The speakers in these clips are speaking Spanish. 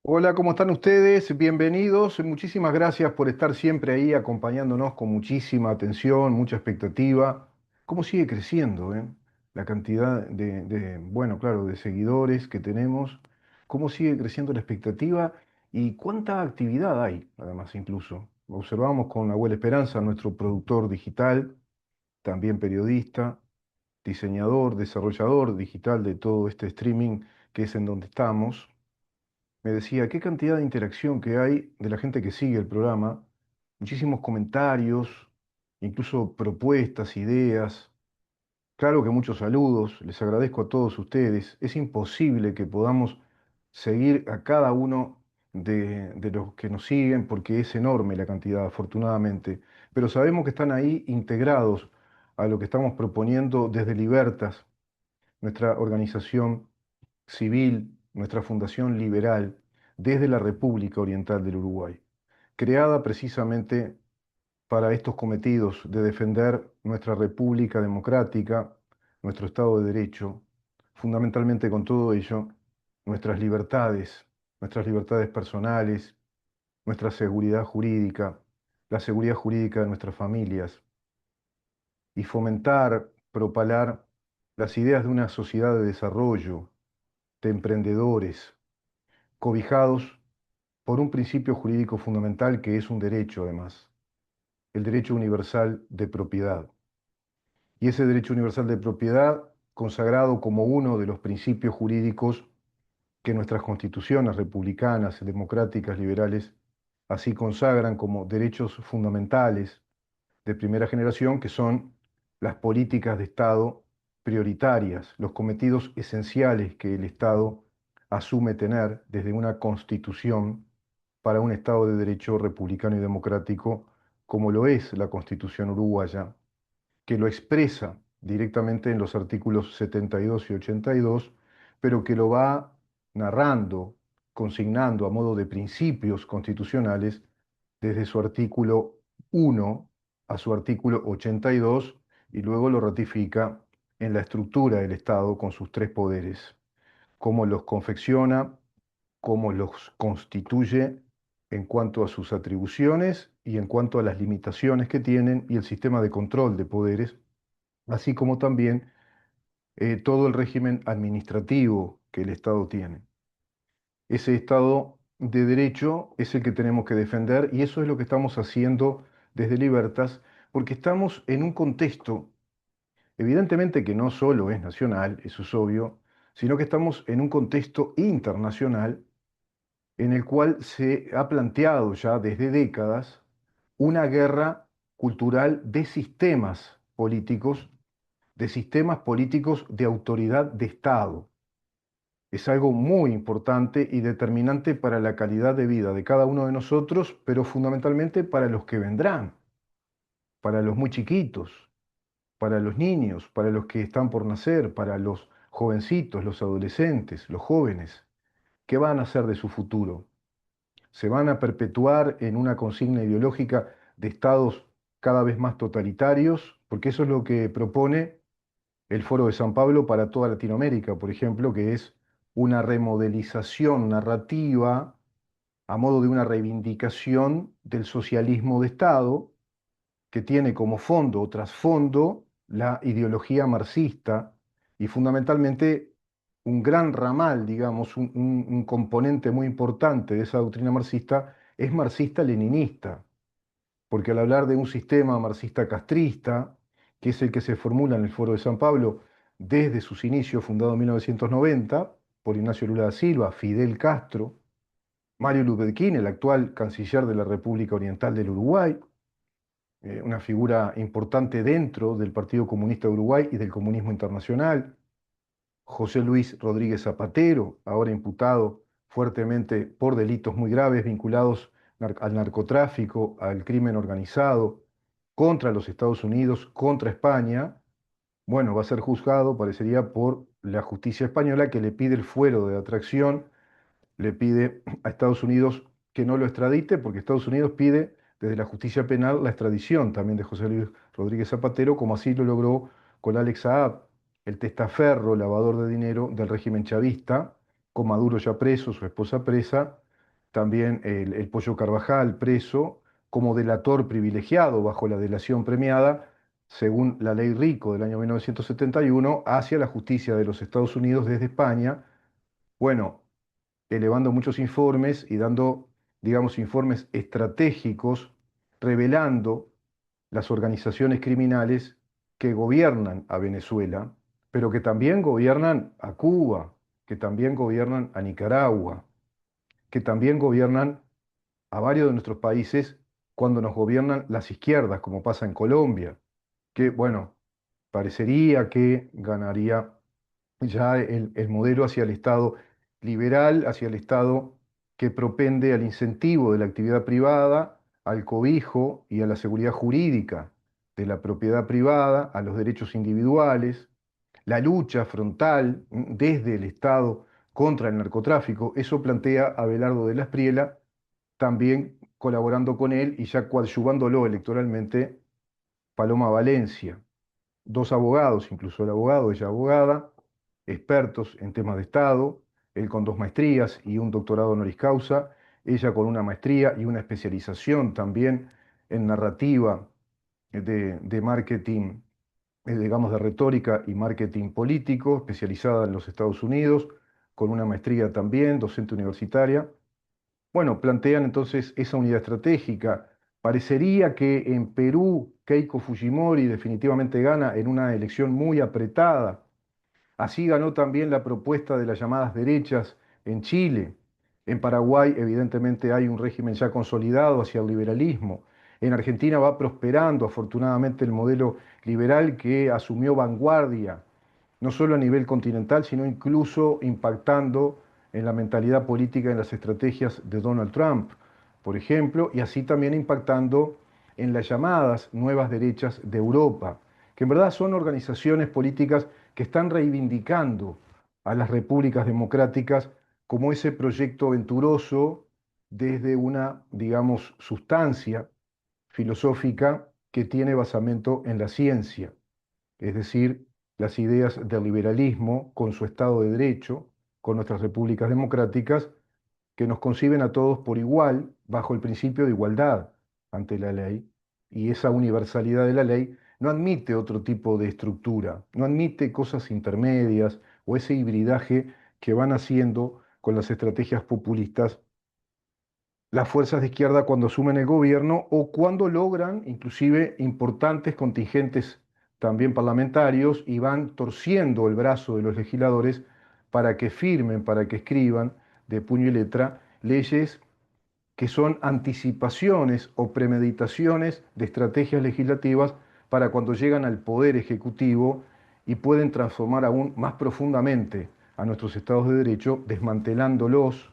Hola, ¿cómo están ustedes? Bienvenidos. Muchísimas gracias por estar siempre ahí acompañándonos con muchísima atención, mucha expectativa. ¿Cómo sigue creciendo, la cantidad bueno, claro, de seguidores que tenemos? ¿Cómo sigue creciendo la expectativa? ¿Y cuánta actividad hay, además, incluso? Observamos con Abuela Esperanza, nuestro productor digital, también periodista, diseñador, desarrollador digital de todo este streaming que es en donde estamos. Me decía, qué cantidad de interacción que hay de la gente que sigue el programa, muchísimos comentarios, incluso propuestas, ideas, claro que muchos saludos, les agradezco a todos ustedes. Es imposible que podamos seguir a cada uno de los que nos siguen porque es enorme la cantidad, afortunadamente, pero sabemos que están ahí integrados a lo que estamos proponiendo desde Libertas, nuestra organización civil, nuestra fundación liberal, desde la República Oriental del Uruguay, creada precisamente para estos cometidos de defender nuestra República Democrática, nuestro Estado de Derecho, fundamentalmente con todo ello, nuestras libertades personales, nuestra seguridad jurídica, la seguridad jurídica de nuestras familias, y fomentar, propalar las ideas de una sociedad de desarrollo, de emprendedores, cobijados por un principio jurídico fundamental que es un derecho además, el derecho universal de propiedad. Y ese derecho universal de propiedad, consagrado como uno de los principios jurídicos que nuestras constituciones republicanas, democráticas, liberales, así consagran como derechos fundamentales de primera generación, que son las políticas de Estado prioritarias, los cometidos esenciales que el Estado asume tener desde una constitución para un Estado de derecho republicano y democrático, como lo es la Constitución uruguaya, que lo expresa directamente en los artículos 72 y 82, pero que lo va narrando, consignando a modo de principios constitucionales desde su artículo 1 a su artículo 82 y luego lo ratifica en la estructura del Estado con sus tres poderes, cómo los confecciona, cómo los constituye en cuanto a sus atribuciones y en cuanto a las limitaciones que tienen y el sistema de control de poderes, así como también todo el régimen administrativo que el Estado tiene. Ese Estado de derecho es el que tenemos que defender y eso es lo que estamos haciendo desde Libertas, porque estamos en un contexto, evidentemente que no solo es nacional, eso es obvio, sino que estamos en un contexto internacional en el cual se ha planteado ya desde décadas una guerra cultural de sistemas políticos de autoridad de Estado. Es algo muy importante y determinante para la calidad de vida de cada uno de nosotros, pero fundamentalmente para los que vendrán, para los muy chiquitos, para los niños, para los que están por nacer, para los jovencitos, los adolescentes, los jóvenes. ¿Qué van a hacer de su futuro? ¿Se van a perpetuar en una consigna ideológica de estados cada vez más totalitarios? Porque eso es lo que propone el Foro de San Pablo para toda Latinoamérica, por ejemplo, que es una remodelización narrativa a modo de una reivindicación del socialismo de Estado, que tiene como fondo o trasfondo la ideología marxista y fundamentalmente un gran ramal, digamos, un componente muy importante de esa doctrina marxista es marxista-leninista, porque al hablar de un sistema marxista-castrista, que es el que se formula en el Foro de San Pablo desde sus inicios, fundado en 1990, por Ignacio Lula da Silva, Fidel Castro, Mario Lupedquín, el actual canciller de la República Oriental del Uruguay, una figura importante dentro del Partido Comunista de Uruguay y del comunismo internacional, José Luis Rodríguez Zapatero, ahora imputado fuertemente por delitos muy graves vinculados al narcotráfico, al crimen organizado, contra los Estados Unidos, contra España, bueno, va a ser juzgado, parecería, por la justicia española que le pide el fuero de atracción, le pide a Estados Unidos que no lo extradite, porque Estados Unidos pide desde la justicia penal la extradición también de José Luis Rodríguez Zapatero, como así lo logró con Alex Saab, el testaferro, lavador de dinero del régimen chavista, con Maduro ya preso, su esposa presa, también el Pollo Carvajal preso como delator privilegiado bajo la delación premiada, según la ley Rico del año 1971, hacia la justicia de los Estados Unidos desde España. Bueno, elevando muchos informes y dando, digamos, informes estratégicos, revelando las organizaciones criminales que gobiernan a Venezuela, pero que también gobiernan a Cuba, que también gobiernan a Nicaragua, que también gobiernan a varios de nuestros países cuando nos gobiernan las izquierdas, como pasa en Colombia, que, bueno, parecería que ganaría ya el modelo hacia el Estado liberal, hacia el Estado que propende al incentivo de la actividad privada, al cobijo y a la seguridad jurídica de la propiedad privada, a los derechos individuales, la lucha frontal desde el Estado contra el narcotráfico. Eso plantea Abelardo de la Espriella, también colaborando con él y ya coadyuvándolo electoralmente Paloma Valencia, dos abogados, incluso el abogado, ella abogada, expertos en temas de Estado, él con dos maestrías y un doctorado honoris causa, ella con una maestría y una especialización también en narrativa de marketing, digamos, de retórica y marketing político, especializada en los Estados Unidos, con una maestría también, docente universitaria. Bueno, plantean entonces esa unidad estratégica. Parecería que en Perú Keiko Fujimori definitivamente gana en una elección muy apretada. Así ganó también la propuesta de las llamadas derechas en Chile. En Paraguay, evidentemente, hay un régimen ya consolidado hacia el liberalismo. En Argentina va prosperando, afortunadamente, el modelo liberal que asumió vanguardia no solo a nivel continental, sino incluso impactando en la mentalidad política, en las estrategias de Donald Trump, por ejemplo, y así también impactando en las llamadas nuevas derechas de Europa, que en verdad son organizaciones políticas que están reivindicando a las repúblicas democráticas como ese proyecto venturoso desde una, digamos, sustancia filosófica que tiene basamento en la ciencia, es decir, las ideas del liberalismo con su Estado de Derecho, con nuestras repúblicas democráticas, que nos conciben a todos por igual, bajo el principio de igualdad ante la ley, y esa universalidad de la ley no admite otro tipo de estructura, no admite cosas intermedias o ese hibridaje que van haciendo con las estrategias populistas las fuerzas de izquierda cuando asumen el gobierno o cuando logran inclusive importantes contingentes también parlamentarios y van torciendo el brazo de los legisladores para que firmen, para que escriban de puño y letra leyes que son anticipaciones o premeditaciones de estrategias legislativas para cuando llegan al poder ejecutivo y pueden transformar aún más profundamente a nuestros estados de derecho, desmantelándolos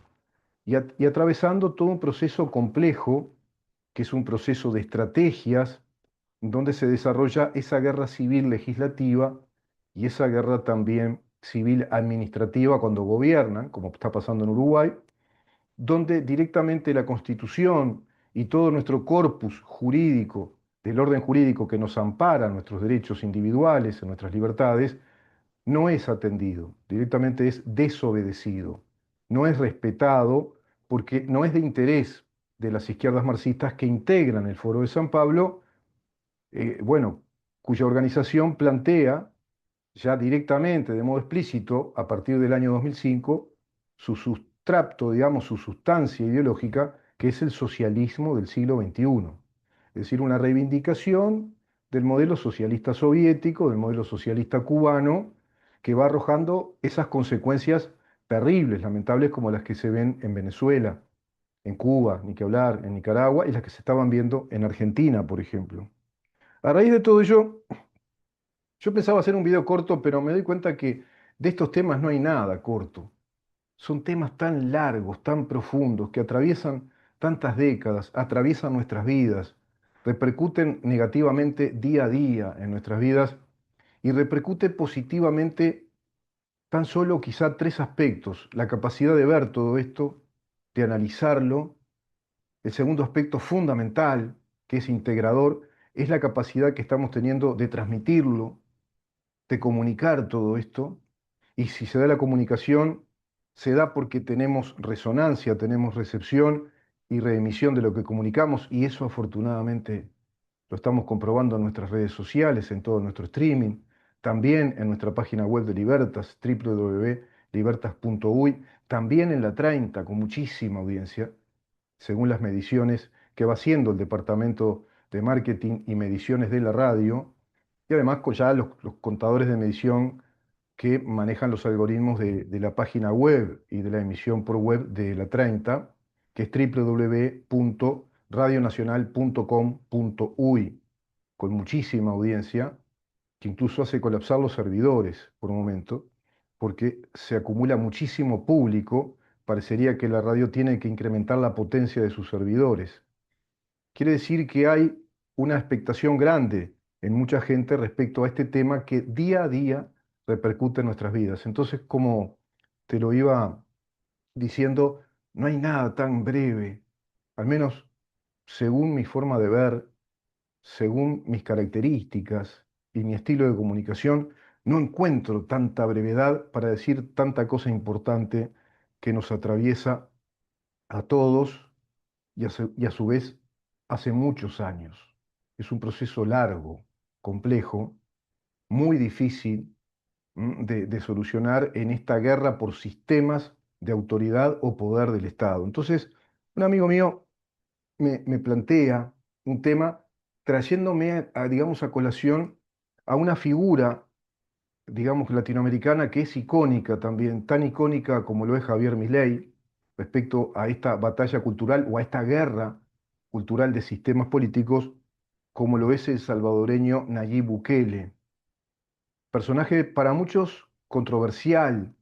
y atravesando todo un proceso complejo, que es un proceso de estrategias, donde se desarrolla esa guerra civil legislativa y esa guerra también civil administrativa cuando gobiernan, como está pasando en Uruguay, donde directamente la Constitución y todo nuestro corpus jurídico, del orden jurídico que nos ampara nuestros derechos individuales, nuestras libertades, no es atendido, directamente es desobedecido, no es respetado porque no es de interés de las izquierdas marxistas que integran el Foro de San Pablo, bueno, cuya organización plantea ya directamente, de modo explícito, a partir del año 2005, su sustrato, digamos, su sustancia ideológica, que es el socialismo del siglo XXI. Es decir, una reivindicación del modelo socialista soviético, del modelo socialista cubano, que va arrojando esas consecuencias terribles, lamentables, como las que se ven en Venezuela, en Cuba, ni que hablar, en Nicaragua, y las que se estaban viendo en Argentina, por ejemplo. A raíz de todo ello, yo pensaba hacer un video corto, pero me doy cuenta que de estos temas no hay nada corto. Son temas tan largos, tan profundos, que atraviesan tantas décadas, atraviesan nuestras vidas, repercuten negativamente día a día en nuestras vidas y repercute positivamente tan solo quizá tres aspectos. La capacidad de ver todo esto, de analizarlo. El segundo aspecto fundamental, que es integrador, es la capacidad que estamos teniendo de transmitirlo, de comunicar todo esto, y si se da la comunicación, se da porque tenemos resonancia, tenemos recepción y reemisión de lo que comunicamos, y eso afortunadamente lo estamos comprobando en nuestras redes sociales, en todo nuestro streaming, también en nuestra página web de Libertas, www.libertas.uy, también en la 30, con muchísima audiencia, según las mediciones que va haciendo el Departamento de Marketing y Mediciones de la radio, y además ya los contadores de medición que manejan los algoritmos de la página web y de la emisión por web de la 30, que es www.radionacional.com.uy, con muchísima audiencia, que incluso hace colapsar los servidores por un momento, porque se acumula muchísimo público. Parecería que la radio tiene que incrementar la potencia de sus servidores. Quiere decir que hay una expectación grande en mucha gente respecto a este tema que día a día repercute en nuestras vidas. Entonces, como te lo iba diciendo, no hay nada tan breve, al menos según mi forma de ver, según mis características y mi estilo de comunicación, no encuentro tanta brevedad para decir tanta cosa importante que nos atraviesa a todos y a su vez hace muchos años. Es un proceso largo, complejo, muy difícil de solucionar en esta guerra por sistemas de autoridad o poder del Estado. Entonces, un amigo mío me plantea un tema trayéndome, digamos, a colación a una figura, digamos, latinoamericana que es icónica también, tan icónica como lo es Javier Milei, respecto a esta batalla cultural o a esta guerra cultural de sistemas políticos, como lo es el salvadoreño Nayib Bukele. Personaje para muchos controversial,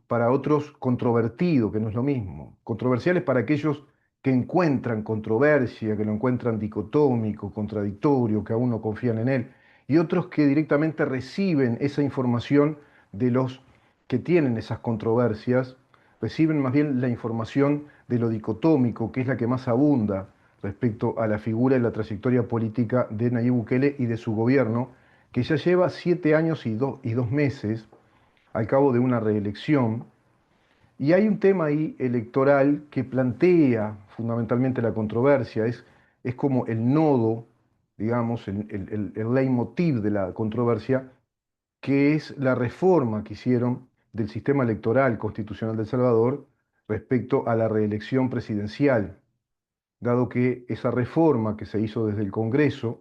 para otros controvertido, que no es lo mismo. Controversiales para aquellos que encuentran controversia, que lo encuentran dicotómico, contradictorio, que aún no confían en él, y otros que directamente reciben esa información de los que tienen esas controversias, reciben más bien la información de lo dicotómico, que es la que más abunda respecto a la figura y la trayectoria política de Nayib Bukele y de su gobierno, que ya lleva 7 años y dos meses al cabo de una reelección. Y hay un tema ahí electoral que plantea fundamentalmente la controversia, es como el nodo, digamos, el leitmotiv de la controversia, que es la reforma que hicieron del sistema electoral constitucional de El Salvador respecto a la reelección presidencial, dado que esa reforma que se hizo desde el Congreso,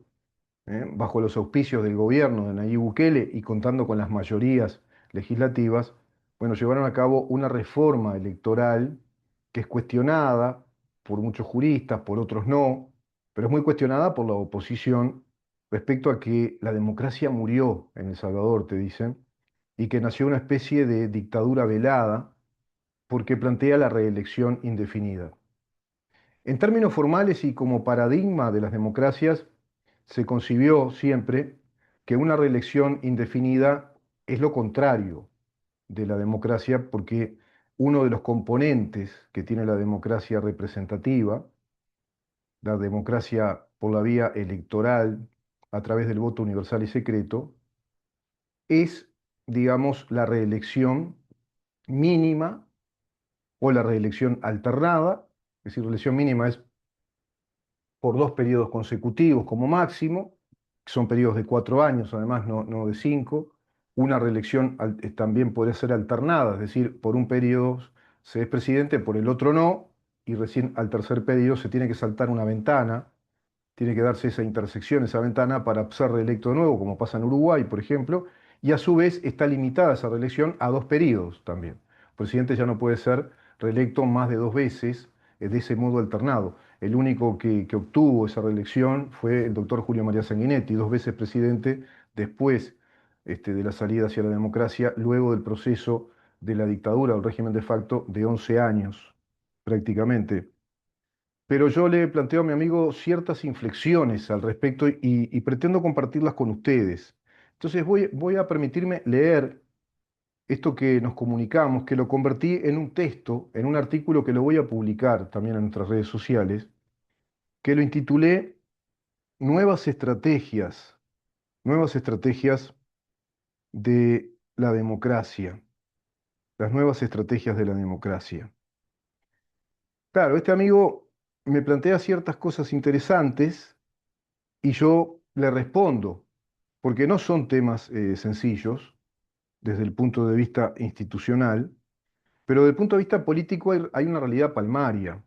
bajo los auspicios del gobierno de Nayib Bukele y contando con las mayorías legislativas, bueno, llevaron a cabo una reforma electoral que es cuestionada por muchos juristas, por otros no, pero es muy cuestionada por la oposición respecto a que la democracia murió en El Salvador, te dicen, y que nació una especie de dictadura velada porque plantea la reelección indefinida. En términos formales y como paradigma de las democracias, se concibió siempre que una reelección indefinida es lo contrario de la democracia porque uno de los componentes que tiene la democracia representativa, la democracia por la vía electoral a través del voto universal y secreto, es, digamos, la reelección mínima o la reelección alternada. Es decir, reelección mínima es por 2 periodos consecutivos como máximo, que son periodos de 4 años, además no de 5. Una reelección también puede ser alternada, es decir, por un periodo se es presidente, por el otro no, y recién al tercer periodo se tiene que saltar una ventana, tiene que darse esa intersección, esa ventana para ser reelecto de nuevo, como pasa en Uruguay, por ejemplo, y a su vez está limitada esa reelección a 2 periodos también. El presidente ya no puede ser reelecto más de 2 veces de ese modo alternado. El único que obtuvo esa reelección fue el doctor Julio María Sanguinetti, 2 veces presidente después de la salida hacia la democracia, luego del proceso de la dictadura o el régimen de facto de 11 años prácticamente. Pero yo le planteo a mi amigo ciertas inflexiones al respecto y pretendo compartirlas con ustedes. Entonces voy a permitirme leer esto que nos comunicamos, que lo convertí en un texto, en un artículo que lo voy a publicar también en nuestras redes sociales, que lo intitulé nuevas estrategias de la democracia. las nuevas estrategias de la democracia. Claro, este amigo me plantea ciertas cosas interesantes y yo le respondo, porque no son temas sencillos desde el punto de vista institucional, pero desde el punto de vista político hay una realidad palmaria.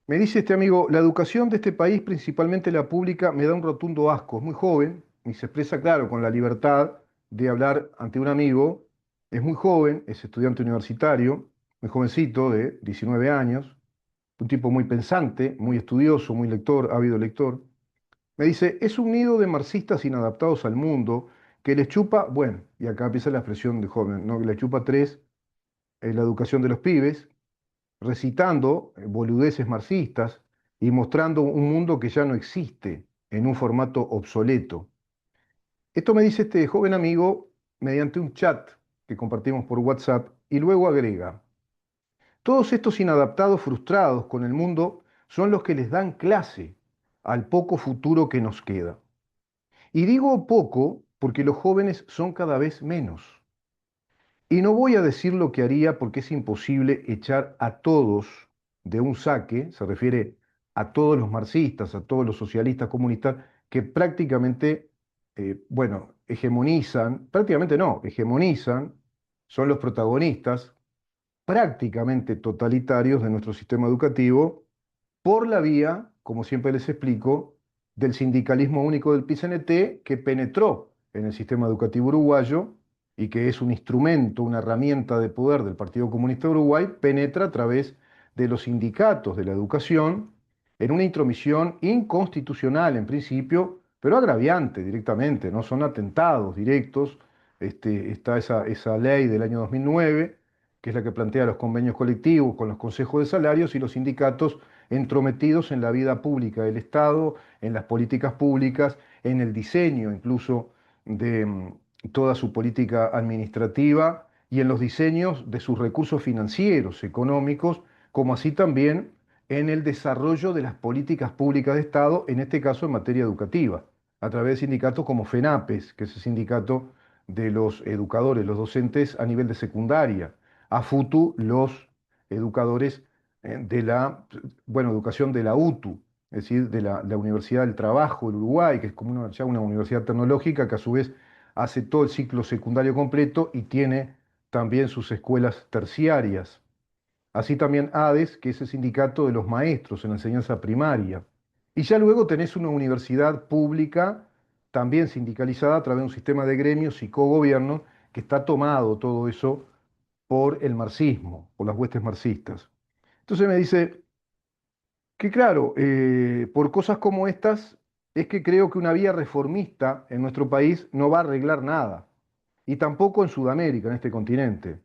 Me dice este amigo, la educación de este país, principalmente la pública, me da un rotundo asco. Es muy joven y se expresa, claro, con la libertad de hablar ante un amigo. Es muy joven, es estudiante universitario, muy jovencito, de 19 años, un tipo muy pensante, muy estudioso, muy lector, ávido lector. Me dice, es un nido de marxistas inadaptados al mundo que les chupa, bueno, y acá empieza la expresión de joven, ¿no? Que les chupa tres, la educación de los pibes, recitando boludeces marxistas y mostrando un mundo que ya no existe en un formato obsoleto. Esto me dice este joven amigo mediante un chat que compartimos por WhatsApp y luego agrega, todos estos inadaptados frustrados con el mundo son los que les dan clase al poco futuro que nos queda. Y digo poco porque los jóvenes son cada vez menos. Y no voy a decir lo que haría porque es imposible echar a todos de un saque, se refiere a todos los marxistas, a todos los socialistas comunistas, que prácticamente, bueno, hegemonizan, prácticamente no, hegemonizan, son los protagonistas prácticamente totalitarios de nuestro sistema educativo por la vía, como siempre les explico, del sindicalismo único del PCNT que penetró en el sistema educativo uruguayo y que es un instrumento, una herramienta de poder del Partido Comunista de Uruguay, penetra a través de los sindicatos de la educación en una intromisión inconstitucional en principio, pero agraviante directamente, no son atentados directos. Está esa ley del año 2009, que es la que plantea los convenios colectivos con los consejos de salarios y los sindicatos entrometidos en la vida pública del Estado, en las políticas públicas, en el diseño incluso de toda su política administrativa y en los diseños de sus recursos financieros, económicos, como así también en el desarrollo de las políticas públicas de Estado, en este caso en materia educativa, a través de sindicatos como FENAPES, que es el sindicato de los educadores, los docentes a nivel de secundaria, AFUTU, los educadores de la, bueno, educación de la UTU, es decir, de la Universidad del Trabajo del Uruguay, que es como ya una universidad tecnológica que a su vez hace todo el ciclo secundario completo y tiene también sus escuelas terciarias. Así también ADES, que es el sindicato de los maestros en la enseñanza primaria. Y ya luego tenés una universidad pública, también sindicalizada a través de un sistema de gremios y cogobierno, que está tomado todo eso por el marxismo, por las huestes marxistas. Entonces me dice que claro, por cosas como estas es que creo que una vía reformista en nuestro país no va a arreglar nada, y tampoco en Sudamérica, en este continente.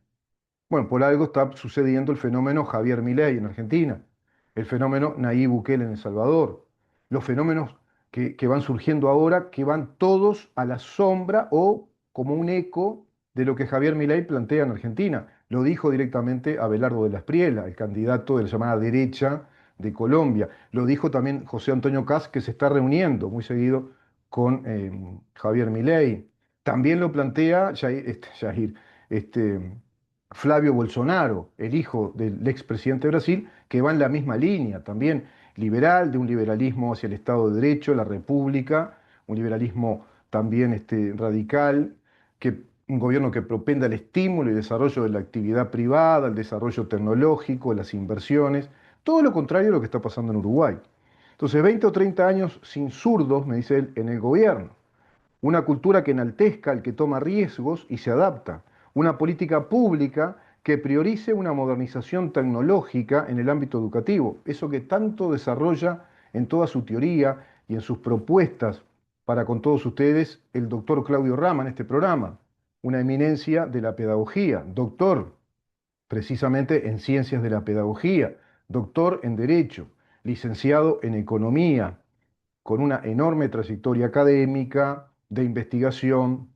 Bueno, por algo está sucediendo el fenómeno Javier Milei en Argentina, el fenómeno Nayib Bukele en El Salvador, los fenómenos que van surgiendo ahora, que van todos a la sombra o como un eco de lo que Javier Milei plantea en Argentina. Lo dijo directamente Abelardo de la Espriella, el candidato de la llamada derecha de Colombia. Lo dijo también José Antonio Kast, que se está reuniendo muy seguido con Javier Milei. También lo plantea este, Flavio Bolsonaro, el hijo del expresidente de Brasil, que va en la misma línea, también liberal, de un liberalismo hacia el Estado de Derecho, la República, un liberalismo también radical, un gobierno que propenda el estímulo y desarrollo de la actividad privada, el desarrollo tecnológico, las inversiones, todo lo contrario a lo que está pasando en Uruguay. Entonces, 20 o 30 años sin zurdos, me dice él, en el gobierno. Una cultura que enaltezca al que toma riesgos y se adapta. Una política pública que priorice una modernización tecnológica en el ámbito educativo. Eso que tanto desarrolla en toda su teoría y en sus propuestas para con todos ustedes el doctor Claudio Rama en este programa. Una eminencia de la pedagogía, doctor precisamente en ciencias de la pedagogía, doctor en derecho, licenciado en economía, con una enorme trayectoria académica, de investigación,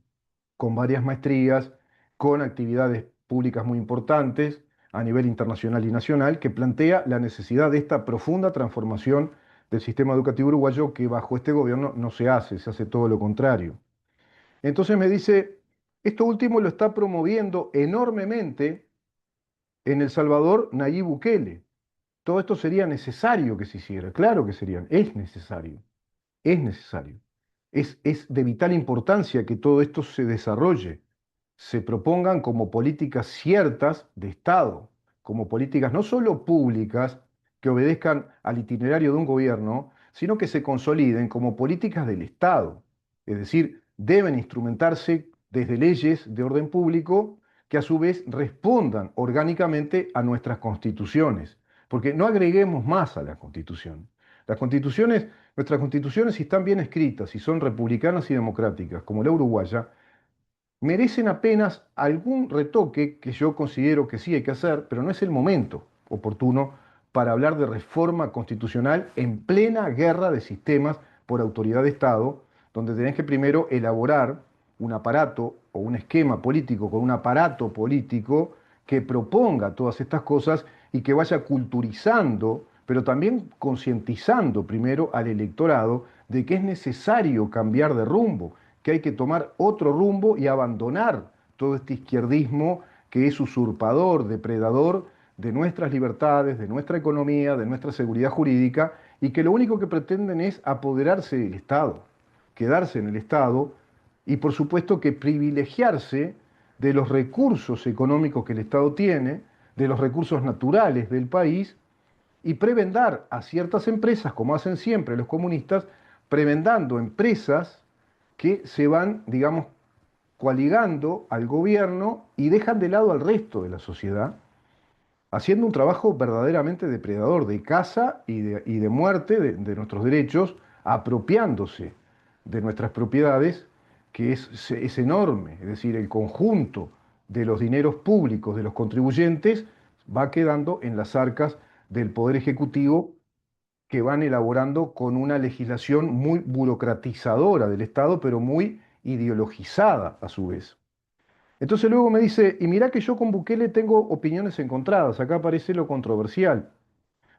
con varias maestrías, con actividades públicas muy importantes a nivel internacional y nacional, que plantea la necesidad de esta profunda transformación del sistema educativo uruguayo que bajo este gobierno no se hace todo lo contrario. Entonces me dice, Esto último lo está promoviendo enormemente en El Salvador Nayib Bukele. Todo esto sería necesario que se hiciera, claro que sería, es necesario, es necesario. Es de vital importancia que todo esto se desarrolle, se propongan como políticas ciertas de Estado, como políticas no solo públicas que obedezcan al itinerario de un gobierno, sino que se consoliden como políticas del Estado. Es decir, deben instrumentarse desde leyes de orden público que a su vez respondan orgánicamente a nuestras constituciones. Porque no agreguemos más a la constitución. Las constituciones, nuestras constituciones, si están bien escritas, si son republicanas y democráticas, como la uruguaya, merecen apenas algún retoque que yo considero que sí hay que hacer, pero no es el momento oportuno para hablar de reforma constitucional en plena guerra de sistemas por autoridad de Estado, donde tenés que primero elaborar un aparato o un esquema político con un aparato político que proponga todas estas cosas y que vaya culturizando, pero también concientizando primero al electorado de que es necesario cambiar de rumbo, que hay que tomar otro rumbo y abandonar todo este izquierdismo que es usurpador, depredador de nuestras libertades, de nuestra economía, de nuestra seguridad jurídica, y que lo único que pretenden es apoderarse del Estado, quedarse en el Estado y por supuesto que privilegiarse de los recursos económicos que el Estado tiene, de los recursos naturales del país, y prebendar a ciertas empresas, como hacen siempre los comunistas, prebendando empresas que se van, digamos, coaligando al gobierno y dejan de lado al resto de la sociedad, haciendo un trabajo verdaderamente depredador de caza y de muerte de nuestros derechos, apropiándose de nuestras propiedades, que es enorme. Es decir, el conjunto de los dineros públicos de los contribuyentes va quedando en las arcas del Poder Ejecutivo, que van elaborando con una legislación muy burocratizadora del Estado, pero muy ideologizada a su vez. Entonces luego me dice, y mirá que yo con Bukele tengo opiniones encontradas, acá aparece lo controversial,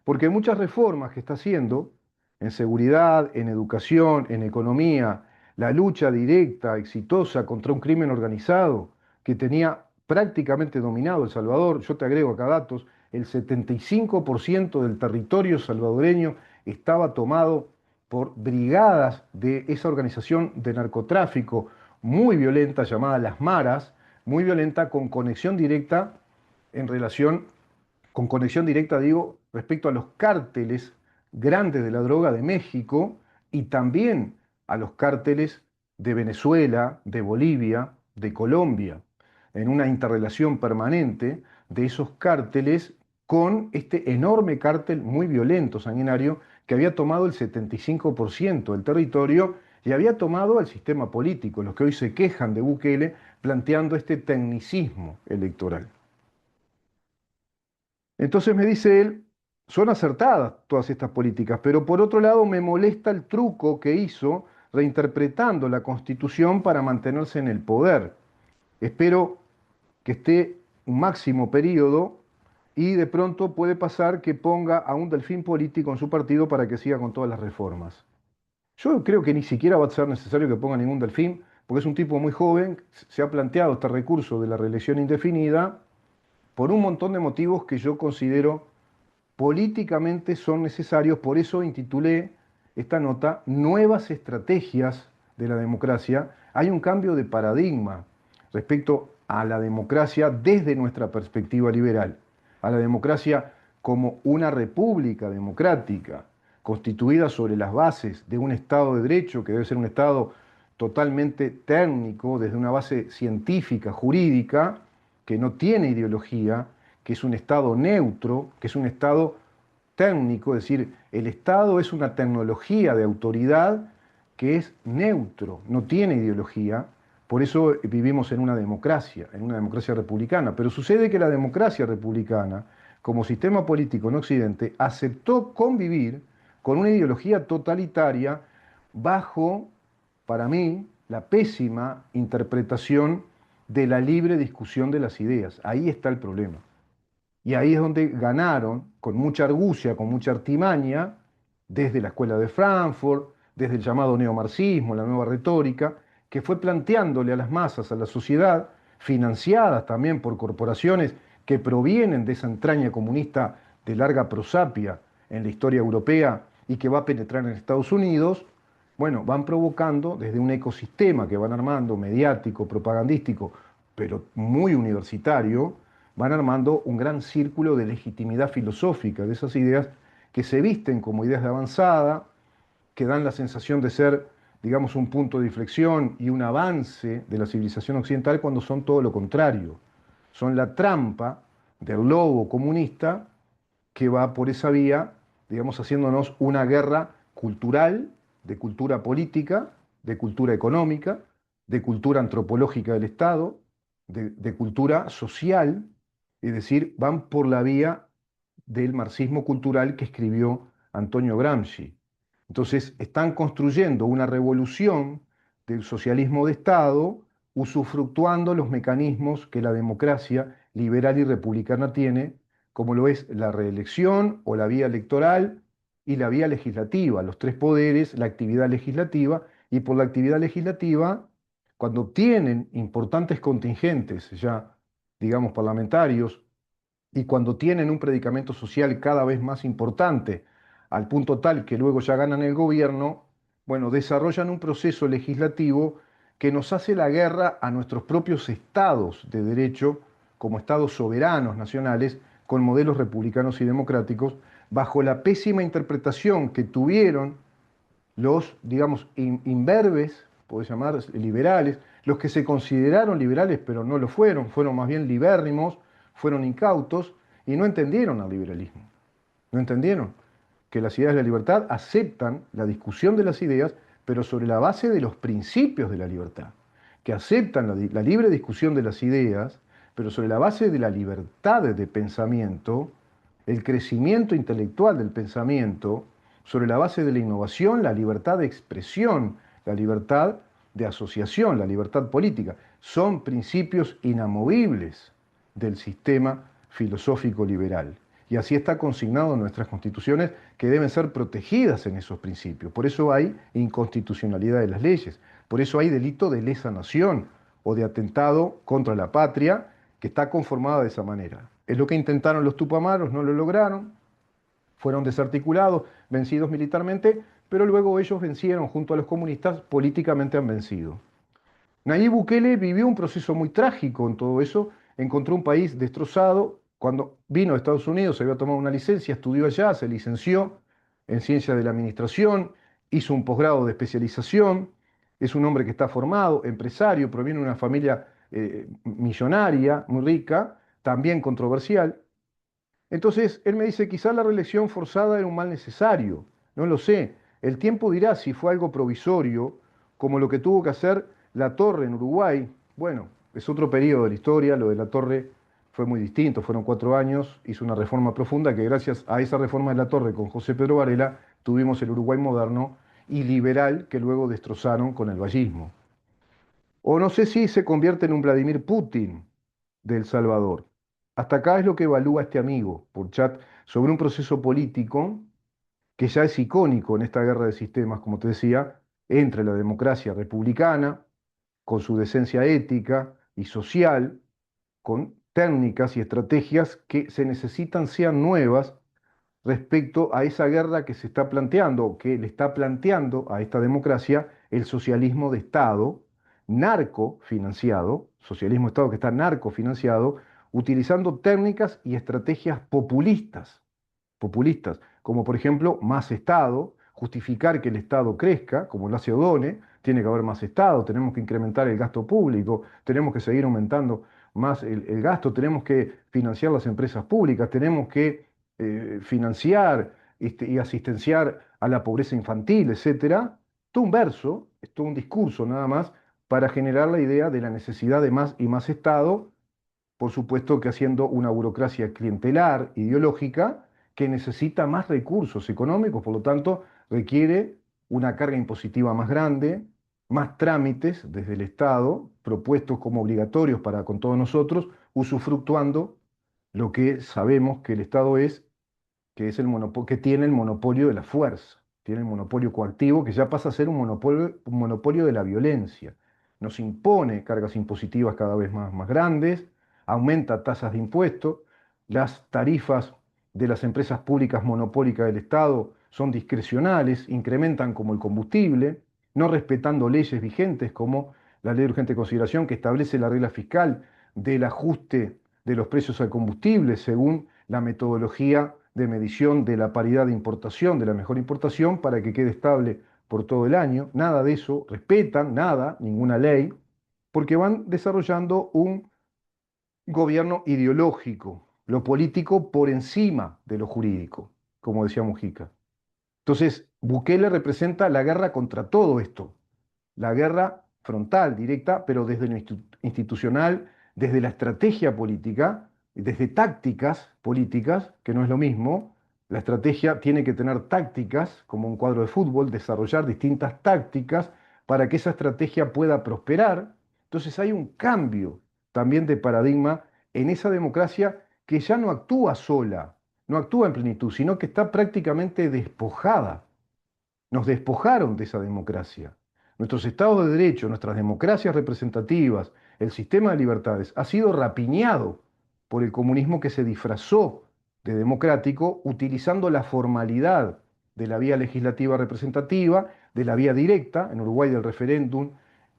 porque muchas reformas que está haciendo en seguridad, en educación, en economía, la lucha directa, exitosa contra un crimen organizado que tenía prácticamente dominado El Salvador, yo te agrego acá datos, el 75% del territorio salvadoreño estaba tomado por brigadas de esa organización de narcotráfico muy violenta llamada Las Maras, muy violenta con conexión directa en relación con conexión directa, digo, respecto a los cárteles grandes de la droga de México y también a los cárteles de Venezuela, de Bolivia, de Colombia, en una interrelación permanente de esos cárteles con este enorme cártel muy violento, sanguinario, que había tomado el 75% del territorio y había tomado el sistema político, los que hoy se quejan de Bukele, planteando este tecnicismo electoral. Entonces me dice él, son acertadas todas estas políticas, pero por otro lado me molesta el truco que hizo reinterpretando la Constitución para mantenerse en el poder. Espero que esté un máximo periodo y de pronto puede pasar que ponga a un delfín político en su partido para que siga con todas las reformas. Yo creo que ni siquiera va a ser necesario que ponga ningún delfín, porque es un tipo muy joven, se ha planteado este recurso de la reelección indefinida por un montón de motivos que yo considero políticamente son necesarios, por eso intitulé esta nota Nuevas estrategias de la democracia. Hay un cambio de paradigma respecto a la democracia desde nuestra perspectiva liberal, a la democracia como una república democrática constituida sobre las bases de un Estado de Derecho, que debe ser un Estado totalmente técnico, desde una base científica, jurídica, que no tiene ideología, que es un Estado neutro, que es un Estado técnico, es decir, el Estado es una tecnología de autoridad que es neutro, no tiene ideología, por eso vivimos en una democracia republicana. Pero sucede que la democracia republicana, como sistema político en Occidente, aceptó convivir con una ideología totalitaria bajo, para mí, la pésima interpretación de la libre discusión de las ideas. Ahí está el problema. Y ahí es donde ganaron, con mucha argucia, con mucha artimaña, desde la escuela de Frankfurt, desde el llamado neomarxismo, la nueva retórica, que fue planteándole a las masas, a la sociedad, financiadas también por corporaciones que provienen de esa entraña comunista de larga prosapia en la historia europea y que va a penetrar en Estados Unidos, bueno, van provocando desde un ecosistema que van armando, mediático, propagandístico, pero muy universitario, van armando un gran círculo de legitimidad filosófica de esas ideas que se visten como ideas de avanzada, que dan la sensación de ser, digamos, un punto de inflexión y un avance de la civilización occidental cuando son todo lo contrario. Son la trampa del lobo comunista que va por esa vía, digamos, haciéndonos una guerra cultural, de cultura política, de cultura económica, de cultura antropológica del Estado, de cultura social, es decir, van por la vía del marxismo cultural que escribió Antonio Gramsci. Entonces, están construyendo una revolución del socialismo de Estado, usufructuando los mecanismos que la democracia liberal y republicana tiene, como lo es la reelección o la vía electoral y la vía legislativa, los tres poderes, la actividad legislativa, y por la actividad legislativa, cuando tienen importantes contingentes ya, digamos, parlamentarios, y cuando tienen un predicamento social cada vez más importante, al punto tal que luego ya ganan el gobierno, bueno, desarrollan un proceso legislativo que nos hace la guerra a nuestros propios estados de derecho, como estados soberanos nacionales, con modelos republicanos y democráticos, bajo la pésima interpretación que tuvieron los, digamos, imberbes, podés llamar liberales, los que se consideraron liberales pero no lo fueron, fueron más bien libérrimos, fueron incautos y no entendieron al liberalismo. No entendieron que las ideas de la libertad aceptan la discusión de las ideas, pero sobre la base de los principios de la libertad, que aceptan la libre discusión de las ideas, pero sobre la base de la libertad de pensamiento, el crecimiento intelectual del pensamiento, sobre la base de la innovación, la libertad de expresión, la libertad de asociación, la libertad política. Son principios inamovibles del sistema filosófico liberal. Y así está consignado en nuestras constituciones que deben ser protegidas en esos principios. Por eso hay inconstitucionalidad de las leyes. Por eso hay delito de lesa nación o de atentado contra la patria que está conformada de esa manera. Es lo que intentaron los tupamaros, no lo lograron, fueron desarticulados, vencidos militarmente, pero luego ellos vencieron junto a los comunistas, políticamente han vencido. Nayib Bukele vivió un proceso muy trágico en todo eso, encontró un país destrozado, cuando vino a Estados Unidos se había tomado una licencia, estudió allá, se licenció en Ciencias de la Administración, hizo un posgrado de especialización, es un hombre que está formado, empresario, proviene de una familia millonaria, muy rica, también controversial. Entonces, él me dice, quizá la reelección forzada era un mal necesario, no lo sé. El tiempo dirá si fue algo provisorio, como lo que tuvo que hacer La Torre en Uruguay. Bueno, es otro periodo de la historia, lo de La Torre fue muy distinto, fueron 4 años, hizo una reforma profunda que gracias a esa reforma de La Torre con José Pedro Varela tuvimos el Uruguay moderno y liberal que luego destrozaron con el vallismo. O no sé si se convierte en un Vladimir Putin de El Salvador. Hasta acá es lo que evalúa este amigo por chat sobre un proceso político que ya es icónico en esta guerra de sistemas, como te decía, entre la democracia republicana, con su decencia ética y social, con técnicas y estrategias que se necesitan sean nuevas respecto a esa guerra que se está planteando, que le está planteando a esta democracia el socialismo de Estado, narcofinanciado, socialismo de Estado que está narcofinanciado, utilizando técnicas y estrategias populistas, como por ejemplo más Estado, justificar que el Estado crezca, como lo hace Odone, tiene que haber más Estado, tenemos que incrementar el gasto público, tenemos que seguir aumentando más el gasto, tenemos que financiar las empresas públicas, tenemos que financiar y asistenciar a la pobreza infantil, etcétera. Todo un verso, es todo un discurso nada más para generar la idea de la necesidad de más y más Estado, por supuesto que haciendo una burocracia clientelar, ideológica, que necesita más recursos económicos, por lo tanto requiere una carga impositiva más grande, más trámites desde el Estado, propuestos como obligatorios para con todos nosotros, usufructuando lo que sabemos que el Estado es, que es el monopolio, que tiene el monopolio de la fuerza, tiene el monopolio coactivo, que ya pasa a ser un monopolio de la violencia. nos impone cargas impositivas cada vez más grandes, aumenta tasas de impuestos, las tarifas de las empresas públicas monopólicas del Estado son discrecionales, incrementan como el combustible, no respetando leyes vigentes como la ley de urgente consideración que establece la regla fiscal del ajuste de los precios al combustible según la metodología de medición de la paridad de importación, de la mejor importación, para que quede estable por todo el año. Nada de eso respetan, nada, ninguna ley, porque van desarrollando un gobierno ideológico, lo político por encima de lo jurídico, como decía Mujica. Entonces, Bukele representa la guerra contra todo esto, la guerra frontal, directa, pero desde lo institucional, desde la estrategia política, desde tácticas políticas, que no es lo mismo. La estrategia tiene que tener tácticas, como un cuadro de fútbol, desarrollar distintas tácticas para que esa estrategia pueda prosperar. Entonces hay un cambio también de paradigma en esa democracia que ya no actúa sola, no actúa en plenitud, sino que está prácticamente despojada. Nos despojaron de esa democracia. Nuestros estados de derecho, nuestras democracias representativas, el sistema de libertades ha sido rapiñado por el comunismo que se disfrazó de democrático utilizando la formalidad de la vía legislativa representativa, de la vía directa, en Uruguay del referéndum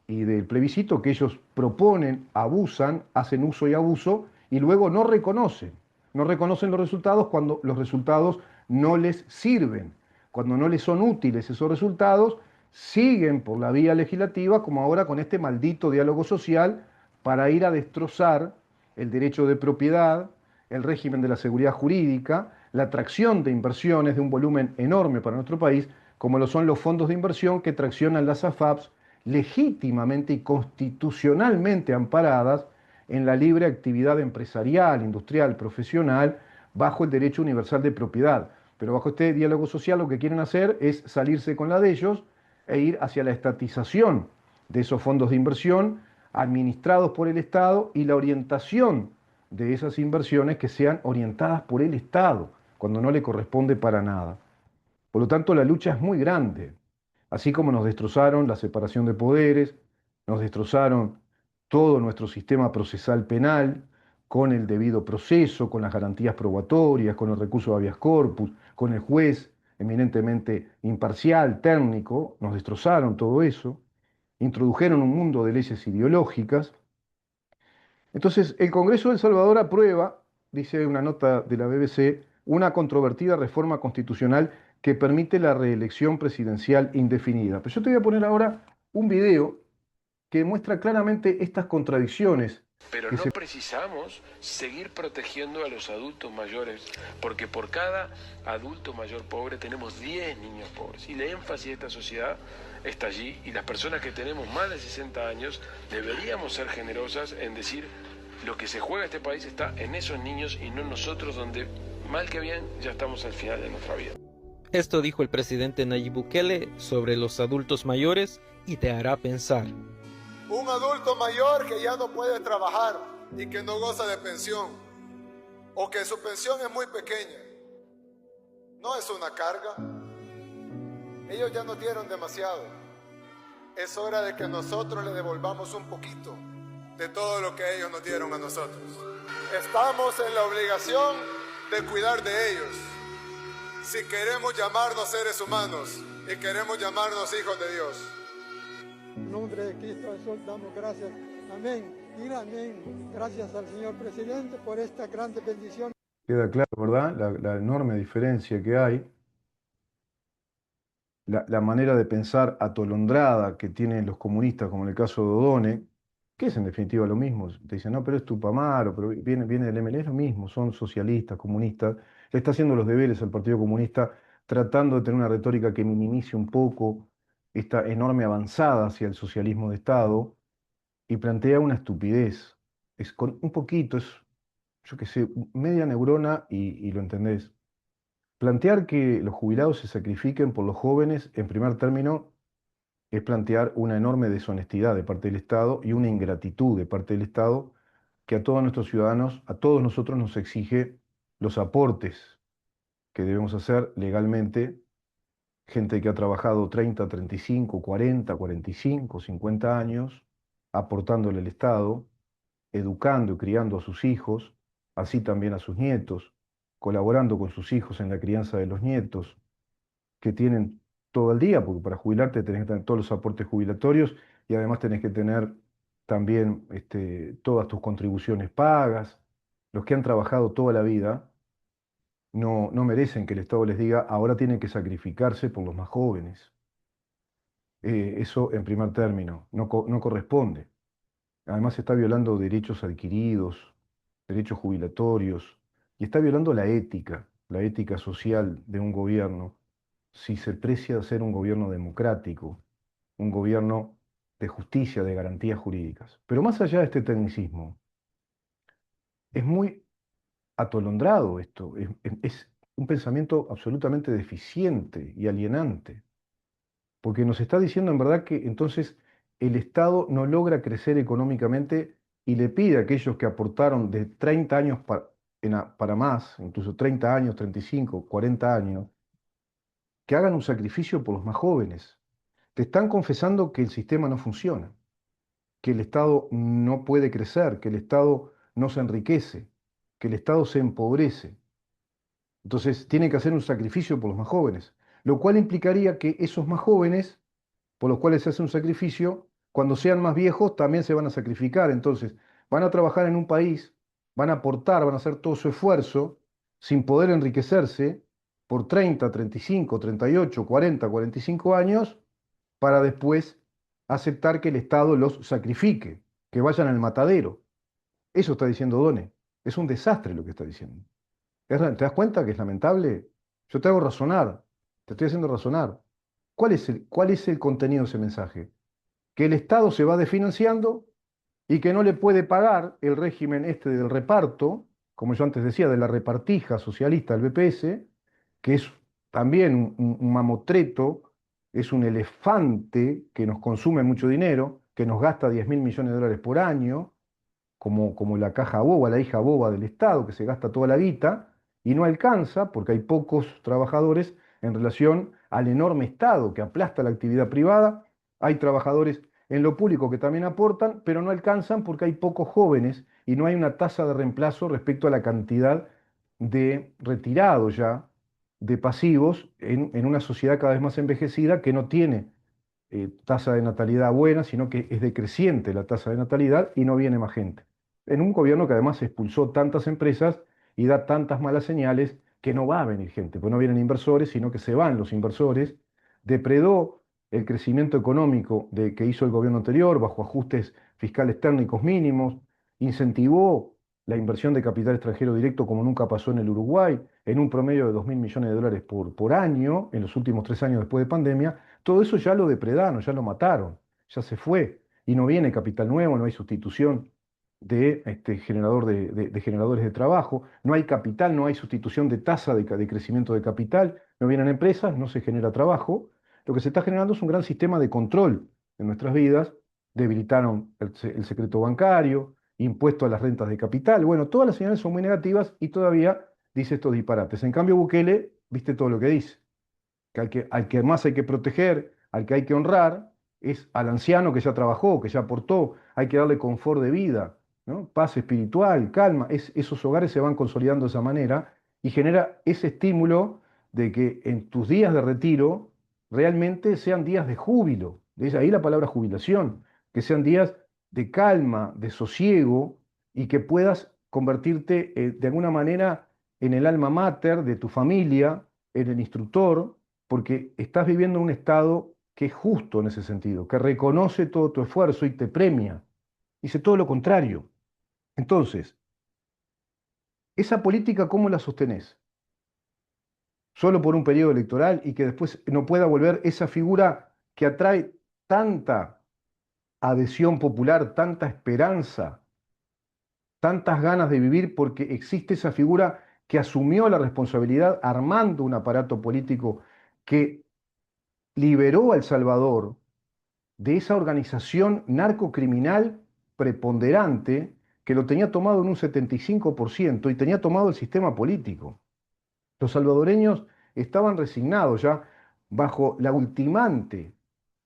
y del plebiscito que ellos proponen, abusan, hacen uso y abuso y luego no reconocen. No reconocen los resultados cuando los resultados no les sirven. Cuando no les son útiles esos resultados, siguen por la vía legislativa, como ahora con este maldito diálogo social, para ir a destrozar el derecho de propiedad, el régimen de la seguridad jurídica, la atracción de inversiones de un volumen enorme para nuestro país, como lo son los fondos de inversión que traccionan las AFAPs legítimamente y constitucionalmente amparadas en la libre actividad empresarial, industrial, profesional, bajo el derecho universal de propiedad. Pero bajo este diálogo social lo que quieren hacer es salirse con la de ellos e ir hacia la estatización de esos fondos de inversión administrados por el Estado y la orientación de esas inversiones que sean orientadas por el Estado, cuando no le corresponde para nada. Por lo tanto, la lucha es muy grande. Así como nos destrozaron la separación de poderes, nos destrozaron todo nuestro sistema procesal penal, con el debido proceso, con las garantías probatorias, con el recurso de habeas corpus, con el juez eminentemente imparcial, técnico, nos destrozaron todo eso, introdujeron un mundo de leyes ideológicas. Entonces, el Congreso de El Salvador aprueba, dice una nota de la BBC, una controvertida reforma constitucional que permite la reelección presidencial indefinida. Pero yo te voy a poner ahora un video que muestra claramente estas contradicciones Pero que no se... precisamos seguir protegiendo a los adultos mayores, porque por cada adulto mayor pobre tenemos 10 niños pobres. Y la énfasis de esta sociedad está allí, y las personas que tenemos más de 60 años deberíamos ser generosas en decir lo que se juega este país está en esos niños y no en nosotros, donde mal que bien ya estamos al final de nuestra vida. Esto dijo el presidente Nayib Bukele sobre los adultos mayores y te hará pensar. Un adulto mayor que ya no puede trabajar y que no goza de pensión, o que su pensión es muy pequeña, no es una carga. Ellos ya nos dieron demasiado. Es hora de que nosotros le devolvamos un poquito de todo lo que ellos nos dieron a nosotros. Estamos en la obligación de cuidar de ellos. Si queremos llamarnos seres humanos y queremos llamarnos hijos de Dios. En nombre de Cristo Jesús damos gracias. Amén. Diga amén. Gracias al señor presidente por esta grande bendición. Queda claro, ¿verdad? La enorme diferencia que hay, la manera de pensar atolondrada que tienen los comunistas, como en el caso de Odone, que es en definitiva lo mismo. Te dicen, no, pero es Tupamaro, pero viene del ML, es lo mismo, son socialistas, comunistas. Le está haciendo los deberes al Partido Comunista, tratando de tener una retórica que minimice un poco esta enorme avanzada hacia el socialismo de Estado y plantea una estupidez. Es con un poquito, es, yo qué sé, media neurona y lo entendés. Plantear que los jubilados se sacrifiquen por los jóvenes, en primer término, es plantear una enorme deshonestidad de parte del Estado y una ingratitud de parte del Estado que a todos nuestros ciudadanos, a todos nosotros nos exige los aportes que debemos hacer legalmente. Gente que ha trabajado 30, 35, 40, 45, 50 años aportándole al Estado, educando y criando a sus hijos, así también a sus nietos, colaborando con sus hijos en la crianza de los nietos, que tienen todo el día, porque para jubilarte tenés que tener todos los aportes jubilatorios y además tenés que tener también todas tus contribuciones pagas. Los que han trabajado toda la vida no merecen que el Estado les diga, ahora tienen que sacrificarse por los más jóvenes. Eso en primer término, no corresponde. Además está violando derechos adquiridos, derechos jubilatorios, y está violando la ética social de un gobierno, si se precia ser un gobierno democrático, un gobierno de justicia, de garantías jurídicas. Pero más allá de este tecnicismo, es muy atolondrado esto, es un pensamiento absolutamente deficiente y alienante, porque nos está diciendo en verdad que entonces el Estado no logra crecer económicamente y le pide a aquellos que aportaron de 30 años para más, incluso 30 años, 35, 40 años, que hagan un sacrificio por los más jóvenes. Te están confesando que el sistema no funciona, que el Estado no puede crecer, que el Estado no se enriquece, que el Estado se empobrece. Entonces tienen que hacer un sacrificio por los más jóvenes, lo cual implicaría que esos más jóvenes, por los cuales se hace un sacrificio, cuando sean más viejos también se van a sacrificar. Entonces van a trabajar en un país, van a aportar, van a hacer todo su esfuerzo sin poder enriquecerse por 30, 35, 38, 40, 45 años para después aceptar que el Estado los sacrifique, que vayan al matadero. Eso está diciendo Done. Es un desastre lo que está diciendo. ¿Te das cuenta que es lamentable? Yo te hago razonar, te estoy haciendo razonar. Cuál es el contenido de ese mensaje? Que el Estado se va desfinanciando y que no le puede pagar el régimen este del reparto, como yo antes decía, de la repartija socialista del BPS, que es también un mamotreto, es un elefante que nos consume mucho dinero, que nos gasta 10.000 millones de dólares por año, como la caja boba, la hija boba del Estado, que se gasta toda la guita y no alcanza, porque hay pocos trabajadores en relación al enorme Estado que aplasta la actividad privada. Hay trabajadores en lo público que también aportan, pero no alcanzan porque hay pocos jóvenes y no hay una tasa de reemplazo respecto a la cantidad de retirados ya, de pasivos, en una sociedad cada vez más envejecida que no tiene tasa de natalidad buena, sino que es decreciente la tasa de natalidad y no viene más gente. En un gobierno que además expulsó tantas empresas y da tantas malas señales que no va a venir gente, pues no vienen inversores, sino que se van los inversores, depredó el crecimiento económico que hizo el gobierno anterior bajo ajustes fiscales técnicos mínimos, incentivó la inversión de capital extranjero directo como nunca pasó en el Uruguay, en un promedio de 2.000 millones de dólares por año, en los últimos 3 años después de pandemia. Todo eso ya lo depredaron, ya lo mataron, ya se fue, y no viene capital nuevo, no hay sustitución de generador de generadores de trabajo, no hay capital, no hay sustitución de tasa de crecimiento de capital, no vienen empresas, no se genera trabajo. Lo que se está generando es un gran sistema de control en nuestras vidas, debilitaron el secreto bancario, impuesto a las rentas de capital. Bueno, todas las señales son muy negativas y todavía dice estos disparates. En cambio, Bukele, viste todo lo que dice, que al que más hay que proteger, al que hay que honrar, es al anciano que ya trabajó, que ya aportó, hay que darle confort de vida, ¿no? Paz espiritual, calma. Esos hogares se van consolidando de esa manera y genera ese estímulo de que en tus días de retiro realmente sean días de júbilo. De ahí la palabra jubilación, que sean días de calma, de sosiego y que puedas convertirte de alguna manera en el alma mater de tu familia, en el instructor, porque estás viviendo un estado que es justo en ese sentido, que reconoce todo tu esfuerzo y te premia. Dice todo lo contrario. Entonces, esa política, ¿cómo la sostenés? Solo por un periodo electoral y que después no pueda volver esa figura que atrae tanta adhesión popular, tanta esperanza, tantas ganas de vivir, porque existe esa figura que asumió la responsabilidad armando un aparato político que liberó a El Salvador de esa organización narcocriminal preponderante que lo tenía tomado en un 75% y tenía tomado el sistema político. Los salvadoreños estaban resignados ya bajo la ultimante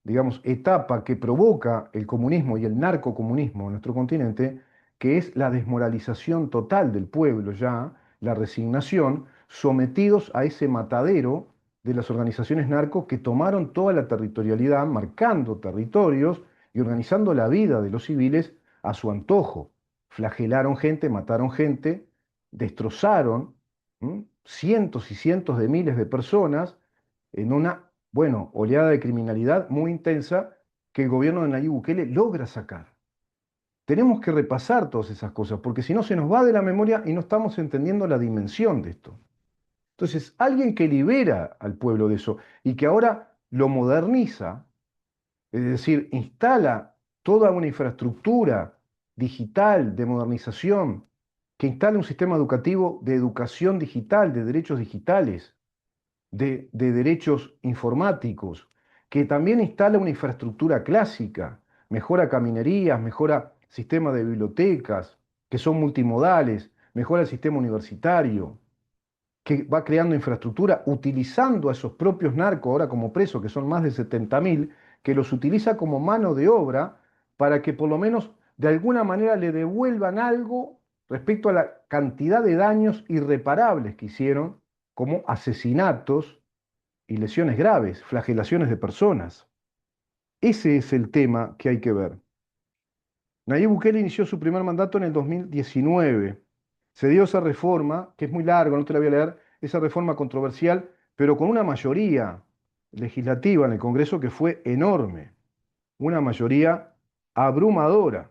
digamos, etapa que provoca el comunismo y el narcocomunismo en nuestro continente, que es la desmoralización total del pueblo ya, la resignación, sometidos a ese matadero de las organizaciones narcos que tomaron toda la territorialidad, marcando territorios y organizando la vida de los civiles a su antojo. Flagelaron gente, mataron gente, destrozaron cientos y cientos de miles de personas en una, bueno, oleada de criminalidad muy intensa que el gobierno de Nayib Bukele logra sacar. Tenemos que repasar todas esas cosas, porque si no se nos va de la memoria y no estamos entendiendo la dimensión de esto. Entonces, alguien que libera al pueblo de eso y que ahora lo moderniza, es decir, instala toda una infraestructura digital de modernización, que instala un sistema educativo de educación digital, de derechos digitales, de derechos informáticos, que también instala una infraestructura clásica, mejora caminerías, mejora sistemas de bibliotecas, que son multimodales, mejora el sistema universitario, que va creando infraestructura utilizando a esos propios narcos ahora como presos, que son más de 70.000, que los utiliza como mano de obra para que por lo menos de alguna manera le devuelvan algo respecto a la cantidad de daños irreparables que hicieron, como asesinatos y lesiones graves, flagelaciones de personas. Ese es el tema que hay que ver. Nayib Bukele inició su primer mandato en el 2019. Se dio esa reforma, que es muy larga, no te la voy a leer, esa reforma controversial, pero con una mayoría legislativa en el Congreso que fue enorme, una mayoría abrumadora.